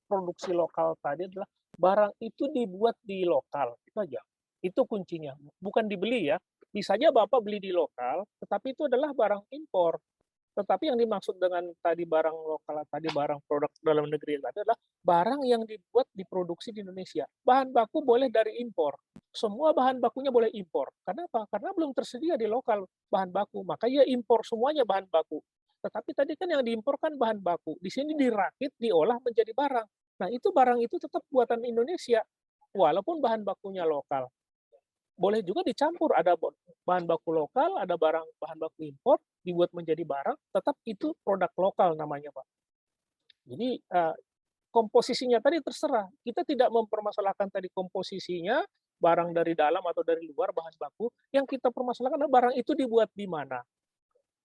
produksi lokal tadi adalah barang itu dibuat di lokal, itu aja. Itu kuncinya, bukan dibeli ya. Bisa saja Bapak beli di lokal, tetapi itu adalah barang impor. Tetapi yang dimaksud dengan tadi barang lokal, tadi barang produk dalam negeri tadi adalah barang yang dibuat diproduksi di Indonesia. Bahan baku boleh dari impor. Semua bahan bakunya boleh impor. Kenapa? Karena belum tersedia di lokal bahan baku, maka ya impor semuanya bahan baku. Tetapi tadi kan yang diimporkan bahan baku. Di sini dirakit, diolah menjadi barang. Nah, itu barang itu tetap buatan Indonesia, walaupun bahan bakunya lokal. Boleh juga dicampur, ada bahan baku lokal, ada bahan baku impor, dibuat menjadi barang, tetap itu produk lokal namanya, Pak. Jadi, komposisinya tadi terserah. Kita tidak mempermasalahkan tadi komposisinya, barang dari dalam atau dari luar bahan baku. Yang kita permasalahkan adalah barang itu dibuat di mana.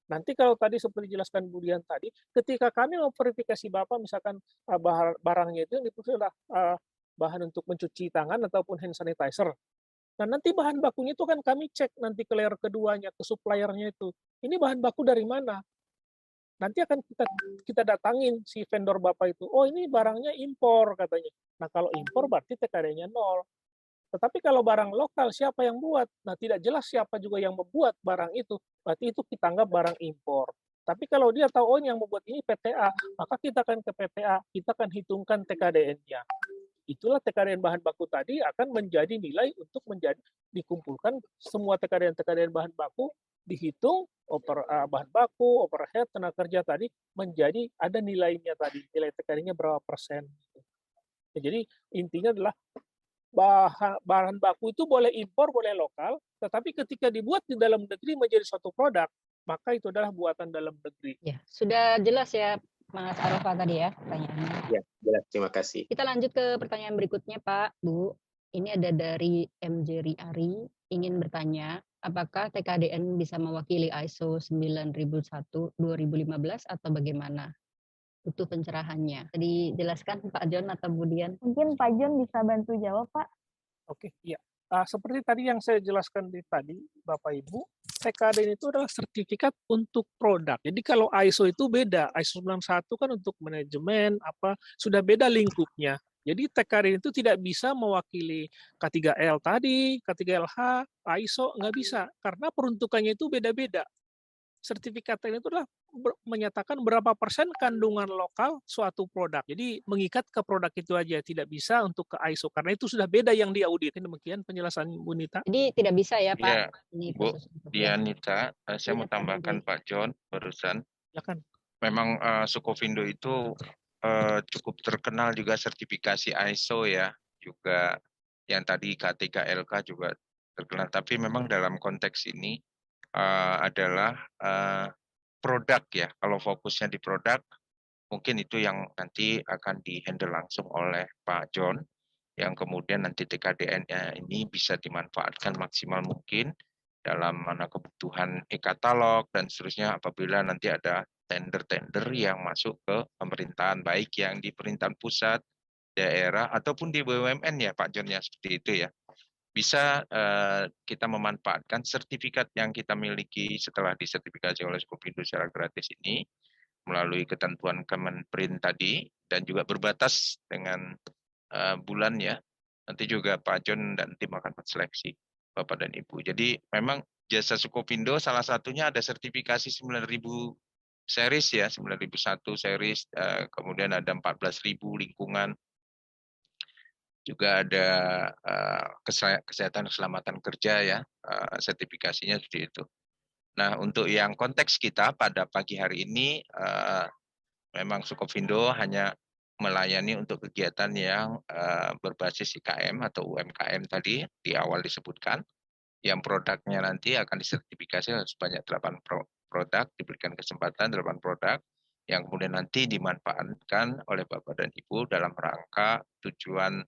Nanti kalau tadi seperti dijelaskan Bu Dian tadi, ketika kami memverifikasi Bapak, misalkan barangnya itu yang diproduksi adalah bahan untuk mencuci tangan ataupun hand sanitizer. Nah, nanti bahan bakunya itu kan kami cek nanti ke layer keduanya, ke suppliernya itu. Ini bahan baku dari mana? Nanti akan kita datangin si vendor Bapak itu. Oh, ini barangnya impor katanya. Nah, kalau impor berarti TKD-nya 0. Tetapi kalau barang lokal, siapa yang buat? Nah, tidak jelas siapa juga yang membuat barang itu. Berarti itu kita anggap barang impor. Tapi kalau dia tahu, oh yang membuat ini PTA, maka kita akan ke PTA, kita akan hitungkan TKDN-nya. Itulah TKDN bahan baku tadi akan menjadi nilai untuk dikumpulkan semua TKDN bahan baku, dihitung bahan baku, overhead, tenaga kerja tadi, menjadi ada nilainya tadi. Nilai TKD-nya berapa persen. Jadi intinya adalah bahan baku itu boleh impor, boleh lokal, tetapi ketika dibuat di dalam negeri menjadi suatu produk, maka itu adalah buatan dalam negeri. Ya, sudah jelas ya Mas Arofa tadi ya pertanyaannya. Ya, jelas. Terima kasih. Kita lanjut ke pertanyaan berikutnya Pak, Bu. Ini ada dari M. Jerry Ari, ingin bertanya, apakah TKDN bisa mewakili ISO 9001-2015 atau bagaimana? Butuh pencerahannya. Tadi jelaskan Pak John atau Bu Dian? Mungkin Pak John bisa bantu jawab, Pak. Oke, iya. Seperti tadi yang saya jelaskan tadi, Bapak Ibu, TKDN itu adalah sertifikat untuk produk. Jadi kalau ISO itu beda. ISO 91 kan untuk manajemen, sudah beda lingkupnya. Jadi TKDN itu tidak bisa mewakili K3L tadi, K3LH, ISO, nggak bisa. Karena peruntukannya itu beda-beda. Sertifikat ini itu adalah menyatakan berapa persen kandungan lokal suatu produk. Jadi mengikat ke produk itu aja, tidak bisa untuk ke ISO karena itu sudah beda yang diaudit. Demikian penjelasan Bu Nita. Jadi tidak bisa ya Pak? Ya, Ini Bu Dianita, saya mau tambahkan Pak John barusan. Ya kan. Memang Sukovindo itu cukup terkenal juga sertifikasi ISO ya, juga yang tadi K3LK juga terkenal. Tapi memang dalam konteks ini adalah produk ya. Kalau fokusnya di produk, mungkin itu yang nanti akan dihandle langsung oleh Pak John, yang kemudian nanti TKDN-nya ini bisa dimanfaatkan maksimal mungkin dalam mana kebutuhan e-katalog dan seterusnya apabila nanti ada tender-tender yang masuk ke pemerintahan, baik yang di pemerintahan pusat, daerah, ataupun di BUMN ya Pak John ya, seperti itu ya. Bisa kita memanfaatkan sertifikat yang kita miliki setelah disertifikasi oleh Skopindo secara gratis ini melalui ketentuan Kemenperin tadi dan juga berbatas dengan bulan ya. Nanti juga Pak John dan tim akan seleksi Bapak dan Ibu. Jadi memang jasa Skopindo salah satunya ada sertifikasi 9.000 series ya, 9.001 series, kemudian ada 14.000 lingkungan, juga ada kesehatan keselamatan kerja ya, sertifikasinya seperti itu. Nah, untuk yang konteks kita pada pagi hari ini, memang Skopindo hanya melayani untuk kegiatan yang berbasis IKM atau UMKM tadi di awal disebutkan, yang produknya nanti akan disertifikasi sebanyak 8 produk, diberikan kesempatan 8 produk, yang kemudian nanti dimanfaatkan oleh Bapak dan Ibu dalam rangka tujuan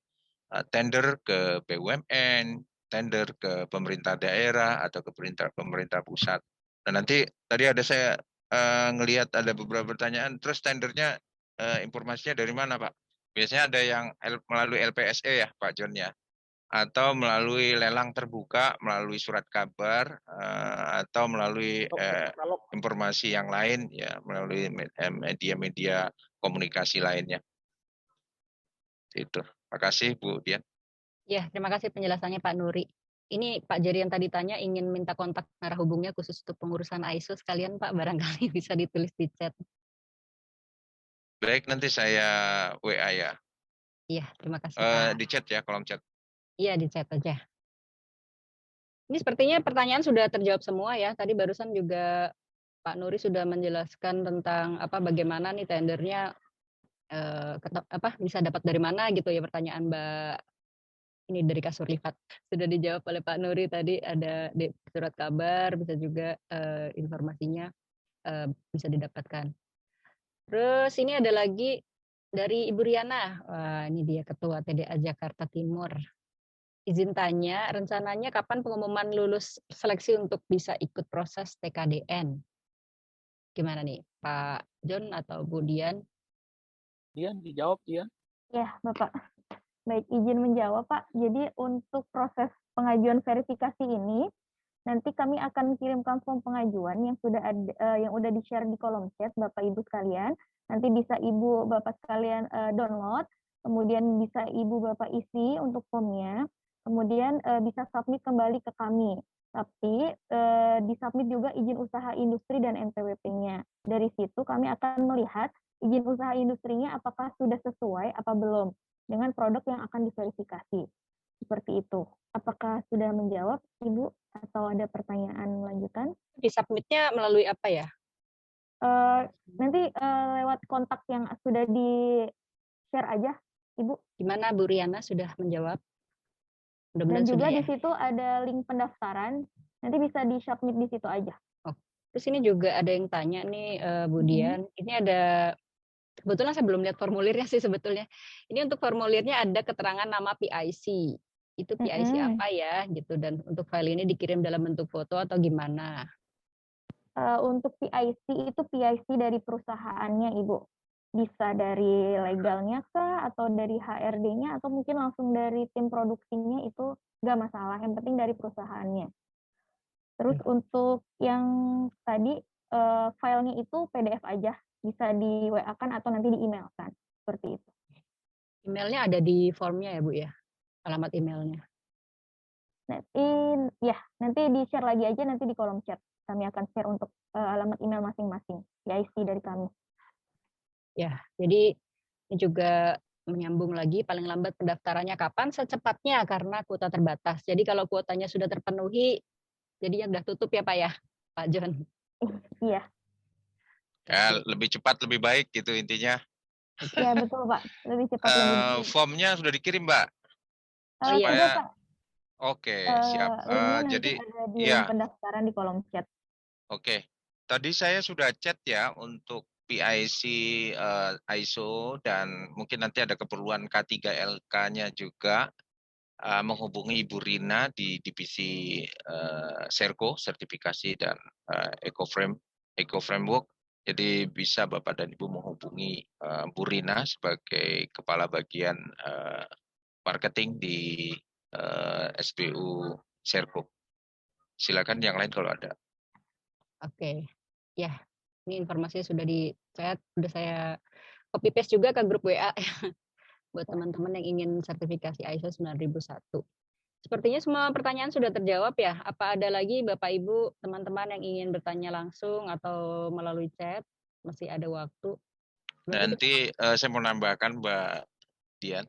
tender ke BUMN, tender ke pemerintah daerah atau ke pemerintah pusat. Dan nanti tadi ada saya ngelihat ada beberapa pertanyaan, terus tendernya informasinya dari mana Pak? Biasanya ada yang melalui LPSE ya Pak John ya, atau melalui lelang terbuka, melalui surat kabar, atau melalui informasi yang lain ya, melalui media-media komunikasi lainnya. Itu. Terima kasih Bu Dian. Ya, terima kasih penjelasannya Pak Nuri. Ini Pak Jerry yang tadi tanya ingin minta kontak narah hubungnya khusus untuk pengurusan ISO sekalian Pak, barangkali bisa ditulis di chat. Baik, nanti saya WA ya. Iya, terima kasih Pak. Di chat ya, kolom chat. Iya, di chat aja. Ini sepertinya pertanyaan sudah terjawab semua ya. Tadi barusan juga Pak Nuri sudah menjelaskan tentang bagaimana nih tendernya bisa dapat dari mana gitu ya, pertanyaan Mbak ini dari Kasur Lipat sudah dijawab oleh Pak Nuri tadi, ada di surat kabar, bisa juga informasinya bisa didapatkan. Terus ini ada lagi dari Ibu Riana. Wah, ini dia Ketua TDA Jakarta Timur. Izin tanya, rencananya kapan pengumuman lulus seleksi untuk bisa ikut proses TKDN? Gimana nih, Pak John atau Bu Dian? Dian, dijawab Dian. Ya, Bapak. Baik, izin menjawab Pak. Jadi untuk proses pengajuan verifikasi ini, nanti kami akan kirimkan form pengajuan yang sudah ada, yang udah di-share di kolom chat Bapak Ibu sekalian. Nanti bisa Ibu Bapak sekalian download, kemudian bisa Ibu Bapak isi untuk formnya, kemudian bisa submit kembali ke kami. Tapi disubmit juga izin usaha industri dan NPWP-nya. Dari situ kami akan melihat izin usaha industrinya apakah sudah sesuai apa belum dengan produk yang akan diverifikasi. Seperti itu. Apakah sudah menjawab, Ibu? Atau ada pertanyaan lanjutan? Disubmitnya melalui apa ya? Nanti lewat kontak yang sudah di-share aja, Ibu. Gimana Bu Riana sudah menjawab? Dan juga di situ ada link pendaftaran, nanti bisa di-submit di situ aja. Oh. Terus ini juga ada yang tanya nih Bu Dian, ini ada, kebetulan saya belum lihat formulirnya sih sebetulnya. Ini untuk formulirnya ada keterangan nama PIC. Itu PIC apa ya gitu, dan untuk file ini dikirim dalam bentuk foto atau gimana? Untuk PIC itu PIC dari perusahaannya Ibu. Bisa dari legalnya kah, atau dari HRD-nya, atau mungkin langsung dari tim produksinya, itu nggak masalah, yang penting dari perusahaannya. Terus untuk yang tadi, filenya itu PDF aja, bisa di WA-kan atau nanti di email-kan, seperti itu. Emailnya ada di formnya ya Bu ya, alamat emailnya? Nanti di-share lagi aja nanti di kolom chat. Kami akan share untuk alamat email masing-masing, PIC dari kami. Ya, jadi ini juga menyambung lagi, paling lambat pendaftarannya kapan? Secepatnya, karena kuota terbatas. Jadi kalau kuotanya sudah terpenuhi, jadi yang udah tutup ya Pak ya, Pak John? Iya. Ya, lebih cepat lebih baik gitu intinya. Ya betul Pak, lebih cepat lebih. Formnya sudah dikirim, Mbak? Oh iya. Sudah Supaya Pak, oke, siap. linknya nanti Jadi ada di ya, link pendaftaran di kolom chat. oke. Tadi saya sudah chat ya untuk PIC ISO dan mungkin nanti ada keperluan K3LK-nya juga menghubungi Ibu Rina di divisi Serco, sertifikasi dan Eco Framework. Jadi bisa Bapak dan Ibu menghubungi Bu Rina sebagai kepala bagian marketing di SBU Serco. Silakan yang lain kalau ada. Oke. Ya, ini informasinya sudah di chat, sudah saya copy paste juga ke grup WA buat teman-teman yang ingin sertifikasi ISO 9001. Sepertinya semua pertanyaan sudah terjawab ya. Apa ada lagi Bapak Ibu, teman-teman yang ingin bertanya langsung atau melalui chat? Masih ada waktu. Nanti saya mau nambahkan Mbak Dian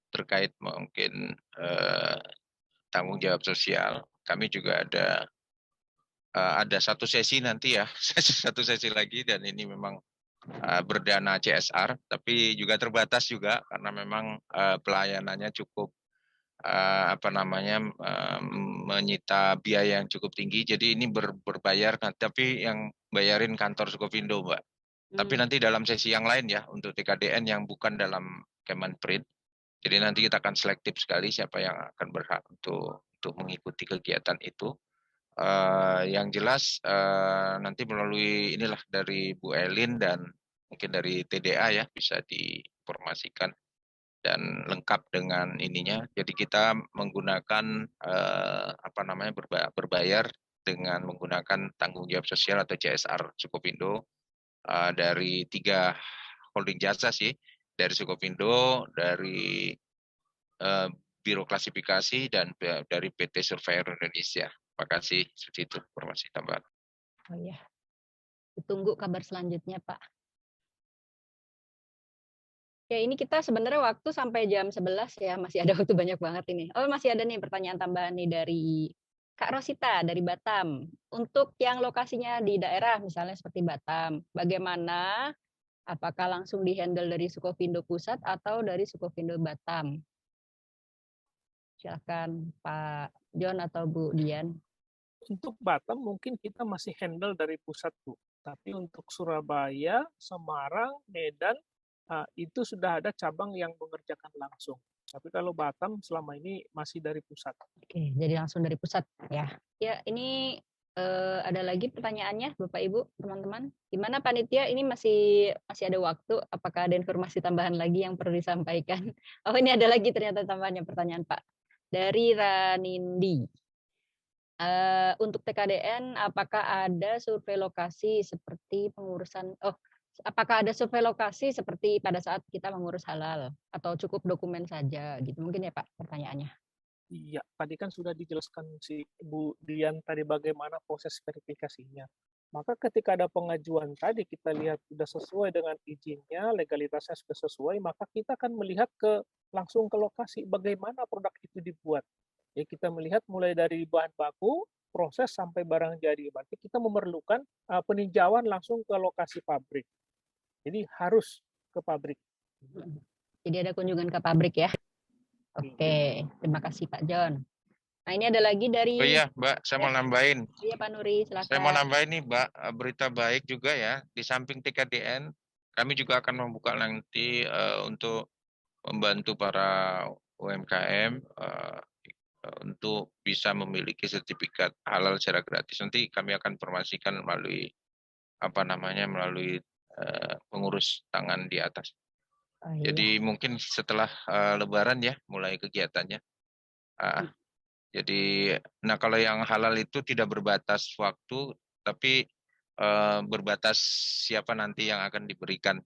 terkait mungkin tanggung jawab sosial. Kami juga ada satu sesi nanti ya, satu sesi lagi dan ini memang berdana CSR, tapi juga terbatas juga karena memang pelayanannya cukup menyita biaya yang cukup tinggi. Jadi ini berbayar, tapi yang bayarin kantor Sukovindo, Mbak. Tapi nanti dalam sesi yang lain ya untuk TKDN yang bukan dalam Kemenprin. Jadi nanti kita akan selektif sekali siapa yang akan berhak untuk mengikuti kegiatan itu. Yang jelas nanti melalui inilah dari Bu Elin dan mungkin dari TDA ya bisa diinformasikan dan lengkap dengan ininya. Jadi kita menggunakan berbayar dengan menggunakan tanggung jawab sosial atau CSR Sukovindo dari 3 holding jasa sih, dari Sukovindo, dari Biro Klasifikasi dan dari PT Surveyor Indonesia. Terima kasih, seperti itu informasi tambahan. Oh iya, ditunggu kabar selanjutnya Pak. Ya ini kita sebenarnya waktu sampai jam 11 ya, masih ada waktu banyak banget ini. Oh masih ada nih pertanyaan tambahan nih dari Kak Rosita dari Batam. Untuk yang lokasinya di daerah misalnya seperti Batam, bagaimana? Apakah langsung dihandle dari Sukovindo Pusat atau dari Sukovindo Batam? Silakan Pak John atau Bu Dian. Untuk Batam mungkin kita masih handle dari pusat, Bu. Tapi untuk Surabaya, Semarang, Medan, itu sudah ada cabang yang mengerjakan langsung. Tapi kalau Batam selama ini masih dari pusat. Oke, jadi langsung dari pusat ya. Ya, ini ada lagi pertanyaannya Bapak Ibu, teman-teman. Gimana panitia ini masih ada waktu? Apakah ada informasi tambahan lagi yang perlu disampaikan? Oh, ini ada lagi ternyata tambahannya pertanyaan Pak. Dari Ranindi. Untuk TKDN apakah ada survei lokasi seperti pengurusan apakah ada survei lokasi seperti pada saat kita mengurus halal atau cukup dokumen saja gitu mungkin ya Pak pertanyaannya. Iya, tadi kan sudah dijelaskan si Bu Dian tadi bagaimana proses verifikasinya. Maka ketika ada pengajuan tadi kita lihat sudah sesuai dengan izinnya, legalitasnya sudah sesuai, maka kita akan melihat langsung ke lokasi bagaimana produk itu dibuat. Ya kita melihat mulai dari bahan baku, proses sampai barang jadi. Berarti kita memerlukan peninjauan langsung ke lokasi pabrik. Jadi harus ke pabrik. Jadi ada kunjungan ke pabrik ya. Oke, terima kasih Pak John. Nah ini ada lagi dari. Oh iya Mbak, saya mau nambahin. Iya Pak Nuri, silakan. Saya mau nambahin nih Mbak, berita baik juga ya. Di samping TKDN, kami juga akan membuka nanti untuk membantu para UMKM untuk bisa memiliki sertifikat halal secara gratis. Nanti kami akan informasikan melalui pengurus tangan di atas. Oh, iya. Jadi mungkin setelah Lebaran ya mulai kegiatannya. Jadi, kalau yang halal itu tidak berbatas waktu, tapi berbatas siapa nanti yang akan diberikan.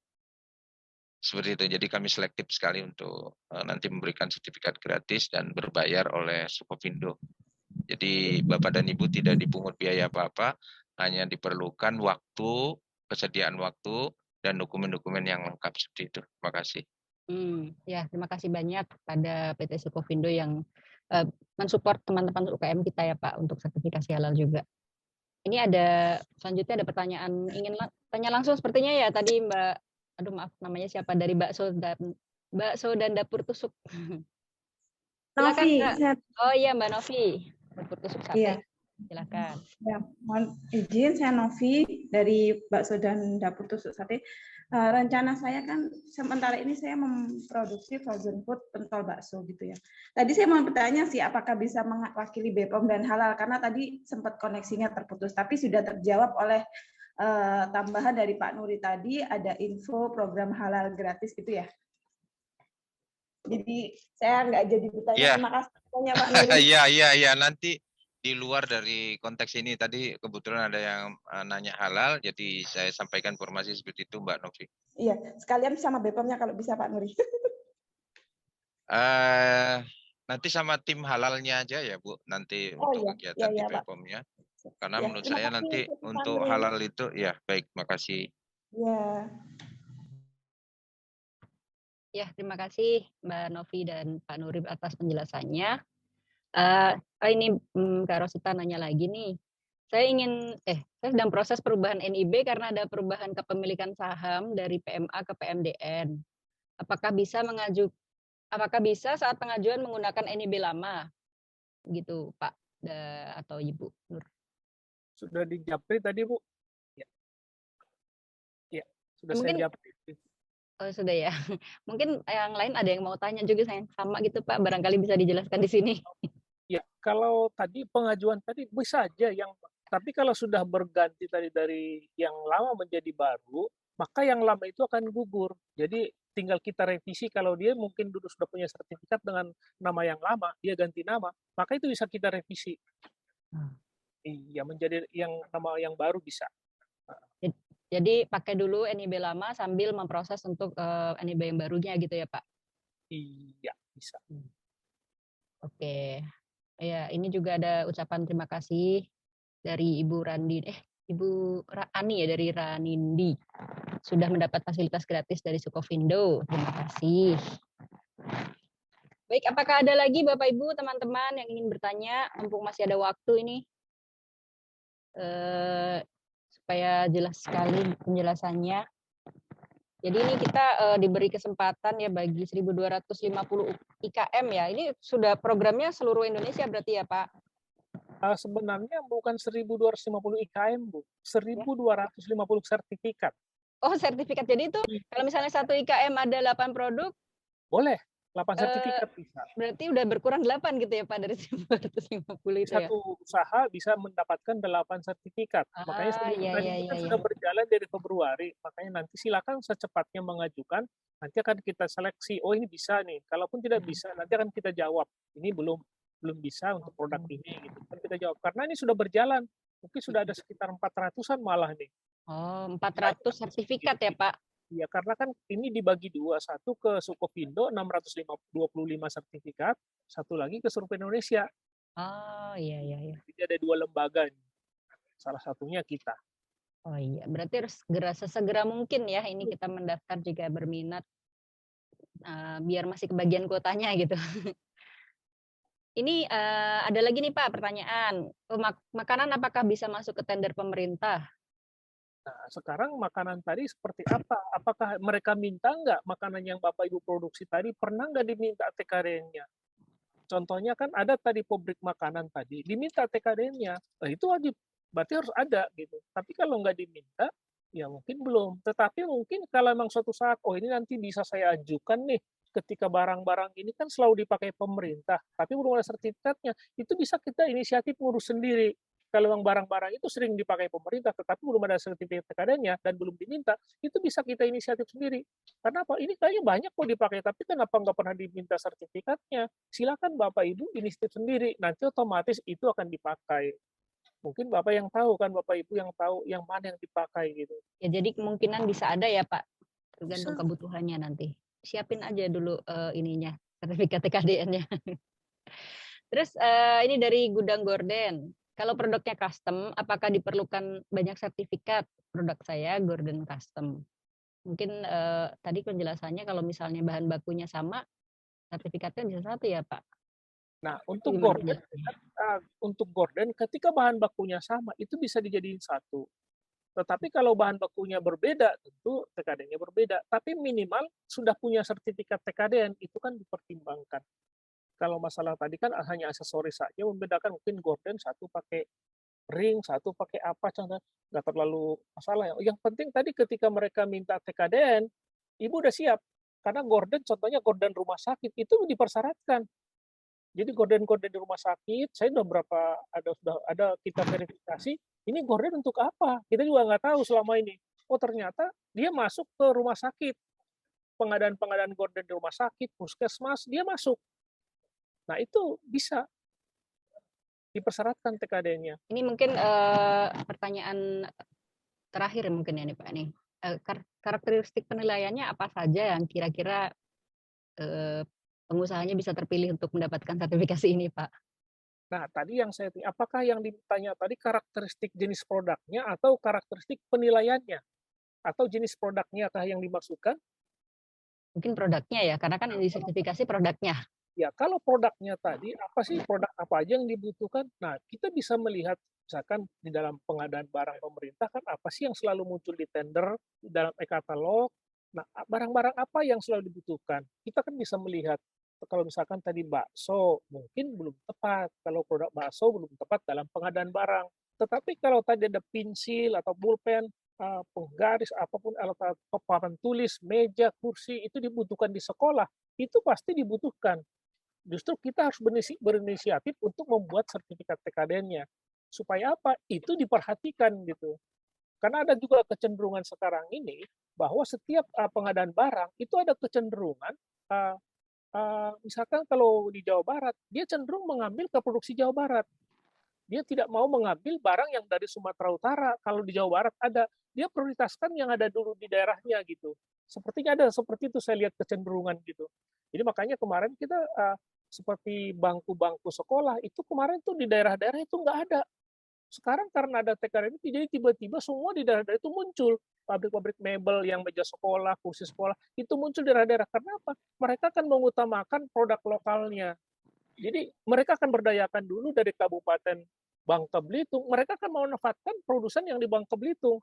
Seperti itu. Jadi kami selektif sekali untuk nanti memberikan sertifikat gratis dan berbayar oleh Sukovindo. Jadi Bapak dan Ibu tidak dipungut biaya apa-apa, hanya diperlukan waktu, kesediaan waktu, dan dokumen-dokumen yang lengkap seperti itu. Terima kasih. Ya, terima kasih banyak pada PT Sukovindo yang mensupport teman-teman UKM kita ya Pak untuk sertifikasi halal juga. Ini selanjutnya ada pertanyaan ingin tanya langsung sepertinya ya tadi Mbak aduh maaf namanya siapa, dari bakso dan dapur tusuk. Silakan Novi, Kak. Oh iya Mbak Novi, dapur tusuk sate. Iya. Silakan. Ya, mohon izin, saya Novi dari Bakso dan Dapur Tusuk Sate. Rencana saya kan sementara ini saya memproduksi frozen food pentol bakso gitu ya. Tadi saya mau bertanya sih apakah bisa mewakili BPOM dan halal, karena tadi sempat koneksinya terputus, tapi sudah terjawab oleh tambahan dari Pak Nuri tadi, ada info program halal gratis gitu ya. Jadi saya nggak jadi bertanya. Iya. Terima kasih banyak Pak Nuri. Iya, nanti di luar dari konteks ini tadi kebetulan ada yang nanya halal, jadi saya sampaikan informasi seperti itu Mbak Novi. Iya, sekalian sama BPOM-nya kalau bisa Pak Nuri. Nanti sama tim halalnya aja ya Bu, nanti Oh, untuk iya. kegiatan Iya, di Pak. BPOM-nya. Karena Ya, menurut terima saya kasih nanti Pak untuk Nuri. halal itu, ya baik, makasih. Ya. Ya, terima kasih Mbak Novi dan Pak Nurib atas penjelasannya. Ini Kak Rosita nanya lagi nih. Saya sedang proses perubahan NIB karena ada perubahan kepemilikan saham dari PMA ke PMDN. Apakah bisa saat pengajuan menggunakan NIB lama? Gitu, Pak atau Ibu Nur. Sudah dijapri tadi, Bu? Ya, sudah Mungkin, saya japri. Oh, sudah ya. Mungkin yang lain ada yang mau tanya juga yang sama gitu, Pak. Barangkali bisa dijelaskan di sini. Ya, kalau tadi pengajuan tadi bisa aja tapi kalau sudah berganti tadi dari yang lama menjadi baru, maka yang lama itu akan gugur. Jadi tinggal kita revisi, kalau dia mungkin dulu sudah punya sertifikat dengan nama yang lama, dia ganti nama, maka itu bisa kita revisi. Iya, menjadi yang nama yang baru bisa. Jadi pakai dulu NIB lama sambil memproses untuk NIB yang barunya gitu ya Pak? Iya, bisa. Oke. Ya, ini juga ada ucapan terima kasih dari Ibu Ani ya, dari Ranindi. Sudah mendapat fasilitas gratis dari Sukovindo. Terima kasih. Baik, apakah ada lagi Bapak Ibu, teman-teman yang ingin bertanya? Mumpung masih ada waktu ini. Supaya jelas sekali penjelasannya. Jadi ini kita diberi kesempatan ya bagi 1.250 IKM ya. Ini sudah programnya seluruh Indonesia berarti ya Pak? Sebenarnya bukan 1.250 IKM, Bu. 1.250 sertifikat. Oh, sertifikat. Jadi itu kalau misalnya satu IKM ada 8 produk? Boleh. 8 sertifikat bisa. Berarti udah berkurang 8 gitu ya Pak dari 1.250 itu ya? Satu usaha bisa mendapatkan 8 sertifikat. Makanya kita sudah berjalan dari Februari. Makanya nanti silakan secepatnya mengajukan. Nanti akan kita seleksi. Oh ini bisa nih. Kalaupun tidak bisa, nanti akan kita jawab. Ini belum bisa untuk produk ini. Gitu. Kan kita jawab. Karena ini sudah berjalan. Mungkin sudah ada sekitar 400-an malah nih. Oh, 400 sertifikat ya Pak? Ya, karena kan ini dibagi dua, satu ke Sukovindo 625 sertifikat, satu lagi ke Seluruh Indonesia. Oh iya. Jadi ada 2 lembaga, salah satunya kita. Oh iya, berarti harus sesegera mungkin ya ini kita mendaftar jika berminat, biar masih kebagian kuotanya gitu. Ini ada lagi nih Pak pertanyaan, makanan apakah bisa masuk ke tender pemerintah? Nah, sekarang makanan tadi seperti apa? Apakah mereka minta nggak makanan yang Bapak Ibu produksi tadi, pernah nggak diminta TKDN-nya? Contohnya kan ada tadi pabrik makanan tadi, diminta TKDN-nya. Nah, itu wajib, berarti harus ada gitu. Tapi kalau nggak diminta, ya mungkin belum. Tetapi mungkin kalau memang suatu saat, oh ini nanti bisa saya ajukan nih, ketika barang-barang ini kan selalu dipakai pemerintah, tapi belum ada sertifikatnya, itu bisa kita inisiatif ngurus sendiri. Kalau memang barang-barang itu sering dipakai pemerintah, tetapi belum ada sertifikat TKDN-nya dan belum diminta, itu bisa kita inisiatif sendiri. Karena apa? Ini kayaknya banyak kok dipakai, tapi kenapa nggak pernah diminta sertifikatnya? Silakan Bapak Ibu inisiatif sendiri, nanti otomatis itu akan dipakai. Mungkin Bapak yang tahu kan, Bapak Ibu yang tahu yang mana yang dipakai gitu. Ya jadi kemungkinan bisa ada ya Pak, tergantung kebutuhannya nanti. Siapin aja dulu ininya, sertifikat TKDN-nya. Terus ini dari Gudang Gorden. Kalau produknya custom, apakah diperlukan banyak sertifikat? Produk saya Gordon Custom. Mungkin tadi penjelasannya kalau misalnya bahan bakunya sama, sertifikatnya bisa satu ya Pak? Nah, untuk Gordon, ketika bahan bakunya sama, itu bisa dijadiin satu. Tetapi kalau bahan bakunya berbeda, tentu TKDN-nya berbeda. Tapi minimal sudah punya sertifikat TKDN, itu kan dipertimbangkan. Kalau masalah tadi kan hanya aksesoris saja, membedakan mungkin gorden satu pakai ring, satu pakai apa, contohnya nggak terlalu masalah. Yang penting tadi ketika mereka minta TKDN, Ibu udah siap. Karena gorden, contohnya gorden rumah sakit, itu dipersyaratkan. Jadi gorden-gorden di rumah sakit, saya sudah sudah ada kita verifikasi, ini gorden untuk apa? Kita juga nggak tahu selama ini. Oh ternyata dia masuk ke rumah sakit. Pengadaan-pengadaan gorden di rumah sakit, puskesmas, dia masuk. Nah itu bisa dipersyaratkan TKDN-nya. Ini mungkin pertanyaan terakhir mungkin ya nih Pak nih. Karakteristik penilaiannya apa saja yang kira-kira pengusahanya bisa terpilih untuk mendapatkan sertifikasi ini, Pak? Nah, tadi yang saya tanya, apakah yang ditanya tadi karakteristik jenis produknya atau karakteristik penilaiannya? Atau jenis produknya kah yang dimaksudkan? Mungkin produknya ya, karena kan yang disertifikasi produknya. Ya, kalau produknya tadi, apa sih produk apa aja yang dibutuhkan? Nah, kita bisa melihat, misalkan di dalam pengadaan barang pemerintah, kan apa sih yang selalu muncul di tender, di dalam e-katalog. Nah, barang-barang apa yang selalu dibutuhkan? Kita kan bisa melihat, kalau misalkan tadi bakso, mungkin belum tepat. Kalau produk bakso belum tepat dalam pengadaan barang. Tetapi kalau tadi ada pensil atau pulpen, penggaris, apapun alat papan tulis, meja, kursi, itu dibutuhkan di sekolah, itu pasti dibutuhkan. Justru kita harus berinisiatif untuk membuat sertifikat TKDN-nya. Supaya apa? Itu diperhatikan gitu. Karena ada juga kecenderungan sekarang ini bahwa setiap pengadaan barang itu ada kecenderungan misalkan kalau di Jawa Barat, dia cenderung mengambil ke produksi Jawa Barat. Dia tidak mau mengambil barang yang dari Sumatera Utara. Kalau di Jawa Barat ada, dia prioritaskan yang ada dulu di daerahnya gitu. Sepertinya ada seperti itu, saya lihat kecenderungan gitu. Jadi makanya kemarin kita seperti bangku-bangku sekolah, itu kemarin tuh di daerah-daerah itu nggak ada. Sekarang karena ada TKDN, jadi tiba-tiba semua di daerah-daerah itu muncul. Pabrik-pabrik mebel yang meja sekolah, kursi sekolah, itu muncul di daerah-daerah. Karena apa? Mereka akan mengutamakan produk lokalnya. Jadi mereka akan berdayakan dulu dari Kabupaten Bangka Belitung, mereka akan memanfaatkan produsen yang di Bangka Belitung.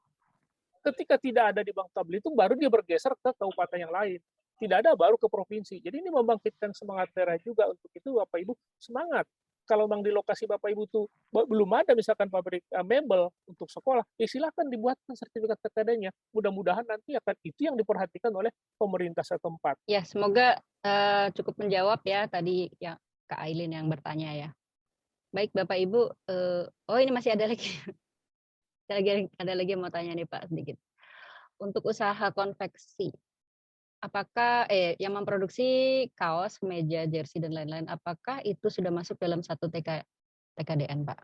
Ketika tidak ada di Bangka Belitung, baru dia bergeser ke kabupaten yang lain. Tidak ada, baru ke provinsi. Jadi ini membangkitkan semangat daerah juga. Untuk itu Bapak Ibu semangat. Kalau memang di lokasi Bapak Ibu tuh belum ada misalkan pabrik mebel untuk sekolah, ya silakan dibuatkan sertifikat TKD-nya. Mudah-mudahan nanti akan itu yang diperhatikan oleh pemerintah setempat. Ya, semoga cukup menjawab ya tadi ya Kak Ailin yang bertanya ya. Baik Bapak Ibu, oh ini masih ada lagi. Ada lagi yang mau tanya nih Pak sedikit. Untuk usaha konveksi, apakah yang memproduksi kaos, meja, jersey dan lain-lain, apakah itu sudah masuk dalam satu TKDN, Pak?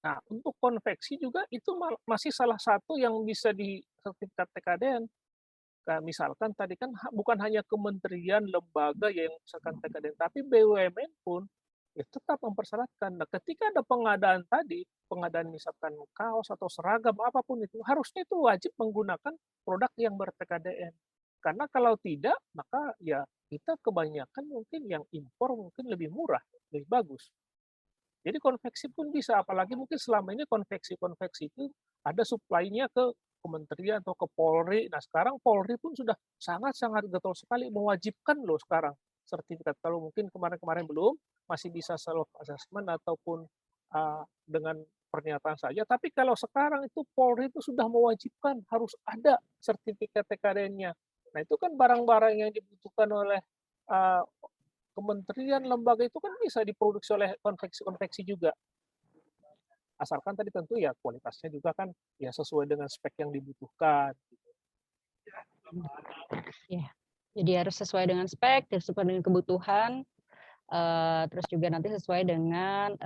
Nah, untuk konveksi juga itu masih salah satu yang bisa di sertifikat TKDN. Nah, misalkan tadi kan bukan hanya kementerian, lembaga yang misalkan TKDN, tapi BUMN pun ya tetap mempersyaratkan. Nah, ketika ada pengadaan tadi, pengadaan misalkan kaos atau seragam apapun itu, harusnya itu wajib menggunakan produk yang ber-TKDN. Karena kalau tidak, maka ya kita kebanyakan mungkin yang impor mungkin lebih murah, lebih bagus. Jadi konveksi pun bisa, apalagi mungkin selama ini konveksi-konveksi itu ada supply-nya ke kementerian atau ke Polri. Nah sekarang Polri pun sudah sangat-sangat getol sekali mewajibkan loh sekarang sertifikat. Kalau mungkin kemarin-kemarin belum, masih bisa self-assessment ataupun dengan pernyataan saja. Tapi kalau sekarang itu Polri itu sudah mewajibkan harus ada sertifikat TKDN-nya. Nah itu kan barang-barang yang dibutuhkan oleh kementerian, lembaga itu kan bisa diproduksi oleh konveksi-konveksi juga. Asalkan tadi tentu ya kualitasnya juga kan ya sesuai dengan spek yang dibutuhkan. Ya, jadi harus sesuai dengan spek, sesuai dengan kebutuhan, terus juga nanti sesuai dengan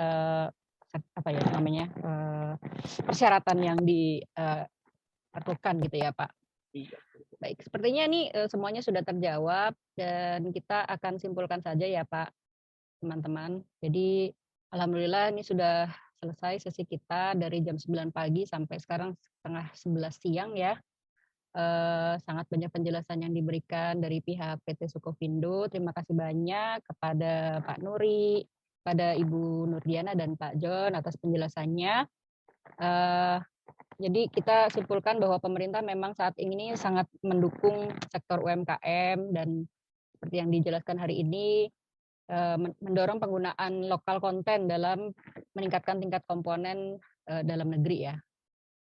apa ya namanya persyaratan yang diperlukan gitu ya Pak. Iya. Baik, sepertinya nih semuanya sudah terjawab dan kita akan simpulkan saja ya Pak, teman-teman. Jadi alhamdulillah ini sudah selesai sesi kita dari jam 9 pagi sampai sekarang setengah 11 siang ya. Sangat banyak penjelasan yang diberikan dari pihak PT Sukovindo. Terima kasih banyak kepada Pak Nuri, pada Ibu Nurdiana dan Pak John atas penjelasannya. Jadi kita simpulkan bahwa pemerintah memang saat ini sangat mendukung sektor UMKM dan seperti yang dijelaskan hari ini mendorong penggunaan lokal konten dalam meningkatkan tingkat komponen dalam negeri ya.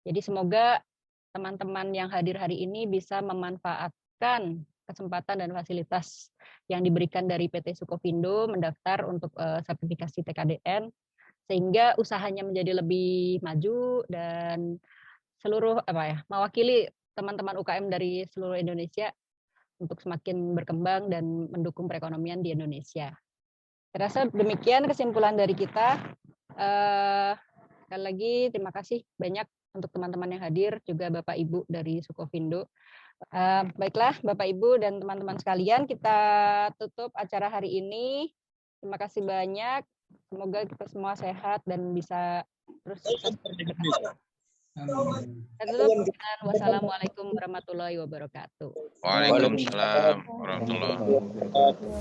Jadi semoga teman-teman yang hadir hari ini bisa memanfaatkan kesempatan dan fasilitas yang diberikan dari PT Sukovindo mendaftar untuk sertifikasi TKDN sehingga usahanya menjadi lebih maju dan seluruh mewakili teman-teman UKM dari seluruh Indonesia untuk semakin berkembang dan mendukung perekonomian di Indonesia. Saya rasa demikian kesimpulan dari kita. Sekali lagi terima kasih banyak untuk teman-teman yang hadir, juga Bapak Ibu dari Sukovindo. Baiklah Bapak Ibu dan teman-teman sekalian, kita tutup acara hari ini. Terima kasih banyak. Semoga kita semua sehat dan bisa terus sukses. Wassalamualaikum warahmatullahi wabarakatuh. Waalaikumsalam warahmatullahi wabarakatuh.